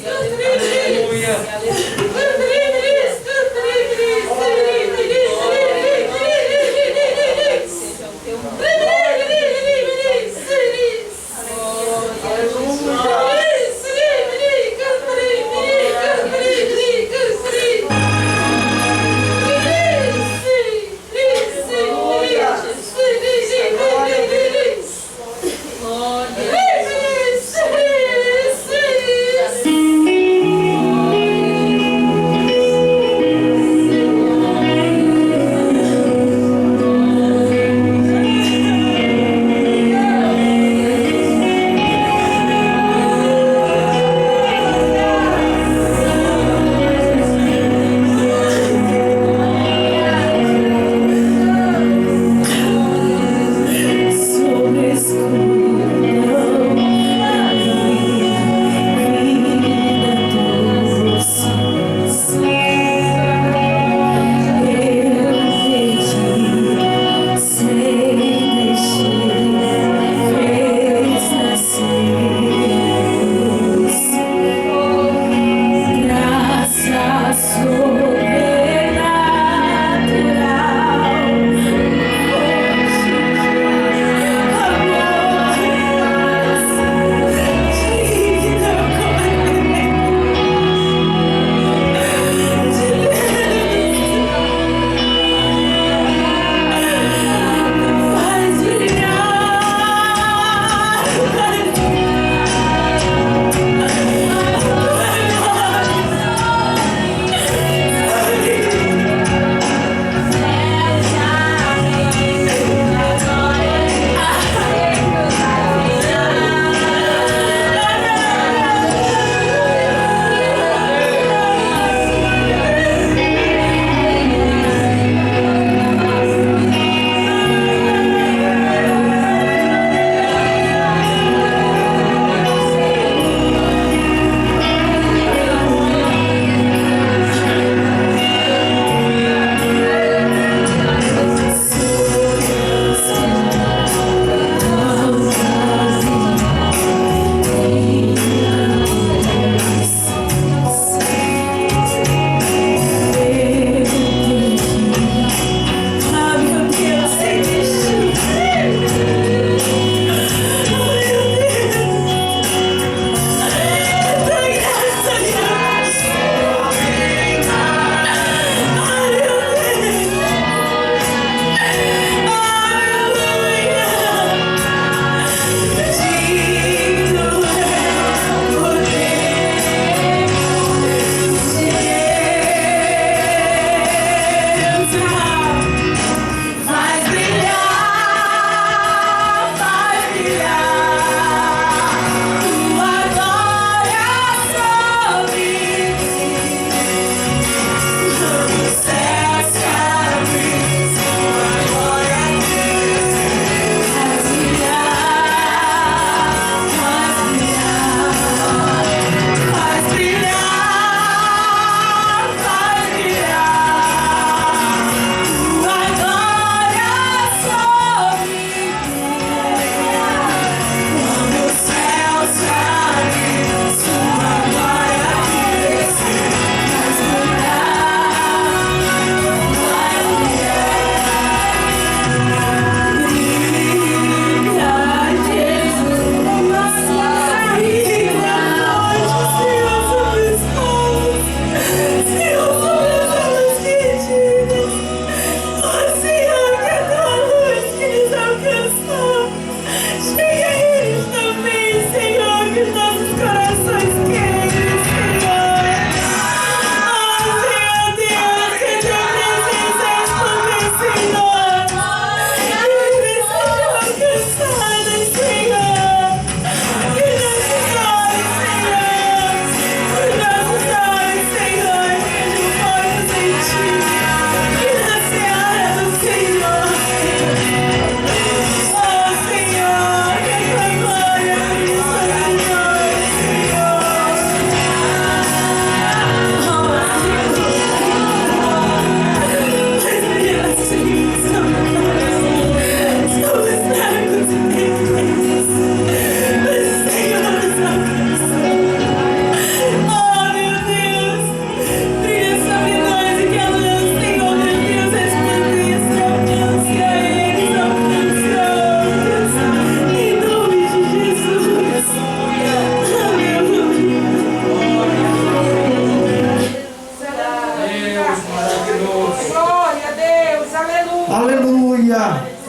Glória.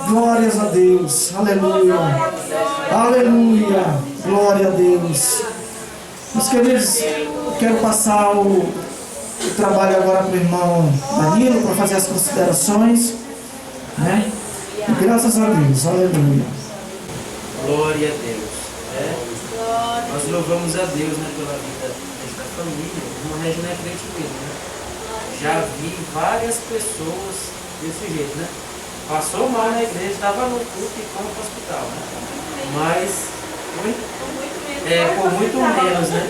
Glórias a Deus. Aleluia. Aleluia. Glória a Deus. Meus queridos, quero passar o trabalho agora para o irmão Danilo para fazer as considerações, né? E graças a Deus. Aleluia. Glória a Deus. Nós louvamos a Deus, né, pela vida desta família. Uma Regina é crente mesmo, né? Já vi várias pessoas desse jeito, né? Passou mal na igreja, estava no culto e foi para o hospital, né? Mas por muito menos, né?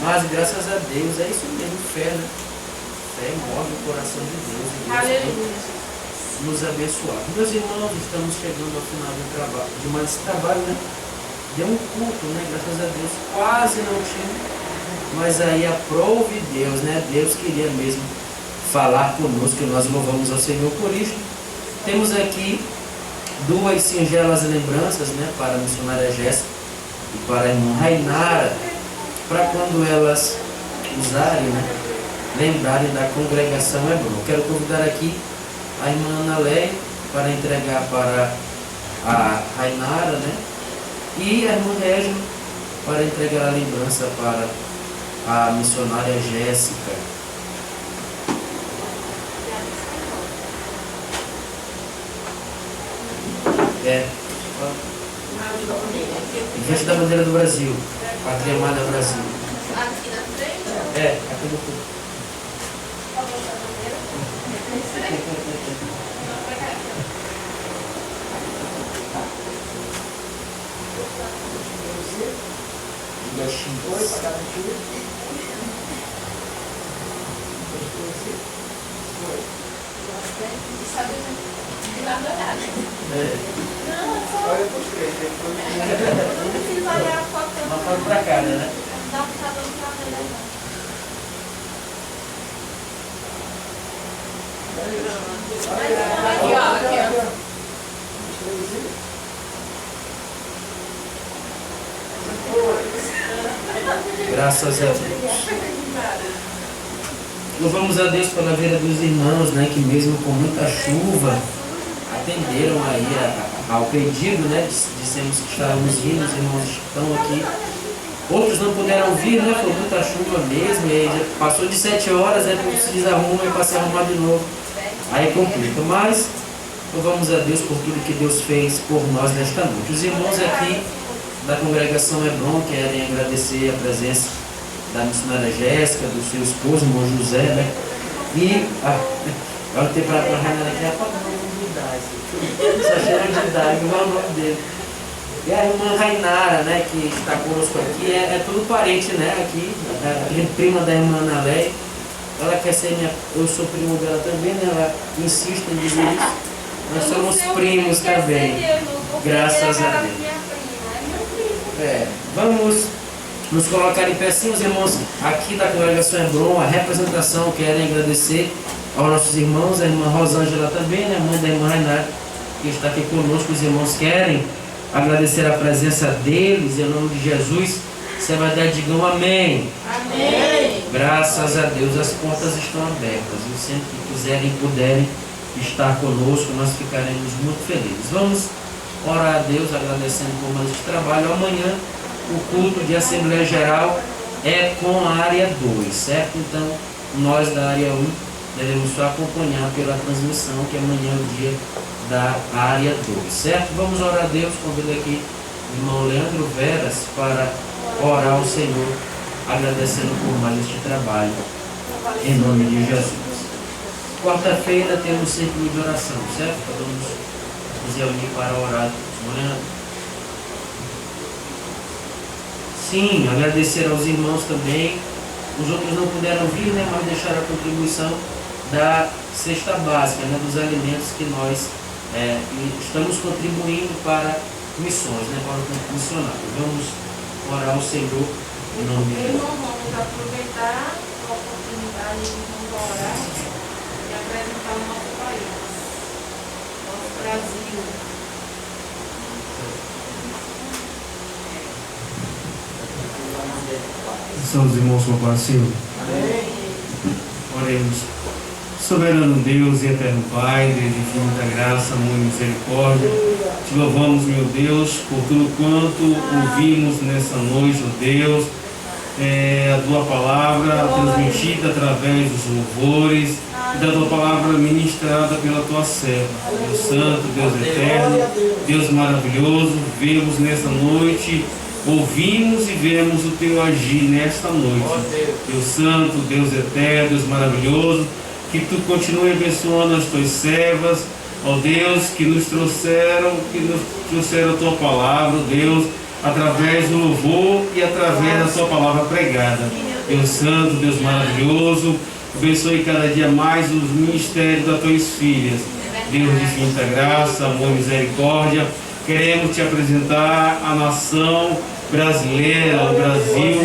Mas graças a Deus é isso mesmo, fé, né? Fé move o coração de Deus. E Deus nos abençoar. Meus irmãos, estamos chegando ao final do trabalho, de mais esse trabalho, né? Deu um culto, né? Graças a Deus, quase não tinha, mas aí aprove Deus, né? Deus queria mesmo falar conosco, e nós louvamos ao Senhor por isso. Temos aqui duas singelas lembranças, né? Para a missionária Jéssica e para a irmã Rainara, para quando elas usarem, né? Lembrarem da congregação Hebron. Quero convidar aqui a irmã Ana Leia para entregar para a Rainara, né? E a irmã Régina para entregar a lembrança para a missionária Jéssica. Em frente da bandeira do Brasil, Pátria Amada Brasil. Aqui na frente? Aqui do fundo. Olha pros três, não precisa olhar a foto. Uma foto pra cá, né? Dá um tá dando pra ver. Aqui, ó. Graças a Deus. Louvamos a Deus pela vida dos irmãos, né, que mesmo com muita chuva atenderam aí ao pedido, né? Dissemos que estávamos vindo, os irmãos estão aqui. Outros não puderam vir, né? Foi muita chuva mesmo, e aí já passou de 7 horas, né? Se desarruma e passa a arrumar de novo. Aí complica. Mas louvamos a Deus por tudo que Deus fez por nós nesta noite. Os irmãos aqui da congregação Hebron querem agradecer a presença da missionária Jéssica, do seu esposo, irmão José, né? E eu tenho para a Rainara aqui, rapaz, não vou mudar isso. Só cheiro de idade, igual o nome dele. E a irmã Rainara, né, que está conosco aqui, é tudo parente, né, aqui, a prima da irmã Ana Leia. Ela quer ser eu sou primo dela também, né, ela insiste em dizer isso. Nós somos primos também, graças a Deus. Vamos nos colocar em pé, sim, os irmãos aqui da congregação Hebron, a representação, querem agradecer aos nossos irmãos, a irmã Rosângela também, né, mãe da irmã Rainara, que está aqui conosco. Os irmãos querem agradecer a presença deles, em nome de Jesus. Você vai dar, digam amém. Amém. Graças a Deus, as portas estão abertas. E sempre que quiserem e puderem estar conosco, nós ficaremos muito felizes. Vamos orar a Deus, agradecendo por mais este trabalho. Amanhã, o culto de Assembleia Geral é com a área 2, certo? Então, nós da área 1 devemos só acompanhar pela transmissão, que amanhã é o dia da área 2, certo? Vamos orar a Deus, convido aqui o irmão Leandro Veras para orar ao Senhor, agradecendo por mais este trabalho, em nome de Jesus. Quarta-feira temos círculo de oração, certo? Vamos nos reunir para orar. Leandro. Sim, agradecer aos irmãos também. Os outros não puderam vir, né, mas deixaram a contribuição da cesta básica, né, dos alimentos que nós estamos contribuindo para missões, né, para o campo missionário. Vamos orar ao Senhor em nome de Jesus. Vamos aproveitar a oportunidade de orar e apresentar o nosso país, nosso Brasil. São os irmãos comparecidos. Oremos. Soberano Deus e eterno Pai, de infinita graça, amor e misericórdia, te louvamos, meu Deus, por tudo quanto ouvimos nessa noite, ó Deus, a tua palavra transmitida através dos louvores e da tua palavra ministrada pela tua serva. Deus Santo, Deus Eterno, Deus maravilhoso, vemos nessa noite, ouvimos e vemos o teu agir nesta noite. Deus Santo, Deus Eterno, Deus maravilhoso, que tu continue abençoando as tuas servas, ó Deus, que nos trouxeram a tua palavra, Deus, através do louvor e através da sua palavra pregada. Deus Santo, Deus maravilhoso, abençoe cada dia mais os ministérios das tuas filhas. Deus de infinita graça, amor e misericórdia, queremos te apresentar a nação brasileira, o Brasil.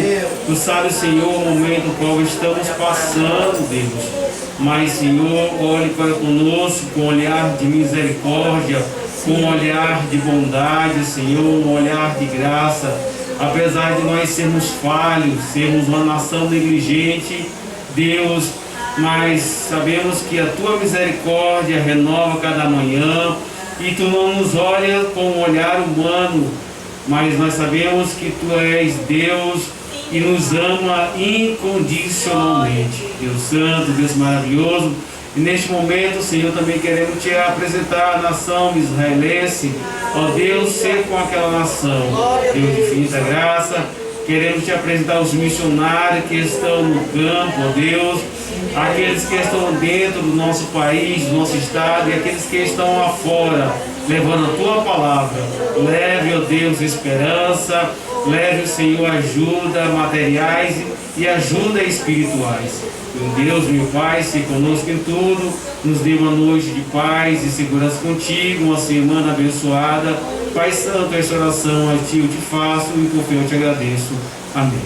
Tu sabes, Senhor, o momento no qual estamos passando, Deus. Mas, Senhor, olhe para conosco com um olhar de misericórdia, com um olhar de bondade, Senhor, um olhar de graça. Apesar de nós sermos falhos, sermos uma nação negligente, Deus, mas sabemos que a tua misericórdia renova cada manhã e tu não nos olha com um olhar humano, mas nós sabemos que tu és Deus e nos ama incondicionalmente. Deus Santo, Deus maravilhoso, e neste momento, Senhor, também queremos te apresentar a nação israelense, ó Deus, ser com aquela nação, Deus de infinita graça. Queremos te apresentar os missionários que estão no campo, ó Deus, aqueles que estão dentro do nosso país, do nosso estado, e aqueles que estão lá fora, levando a tua palavra. Leve, ó Deus, esperança, leve, Senhor, ajuda materiais e ajuda espirituais. Meu Deus, meu Pai, se conosco em tudo, nos dê uma noite de paz e segurança contigo, uma semana abençoada. Pai Santo, esta oração a Ti eu te faço e por fim eu te agradeço. Amém.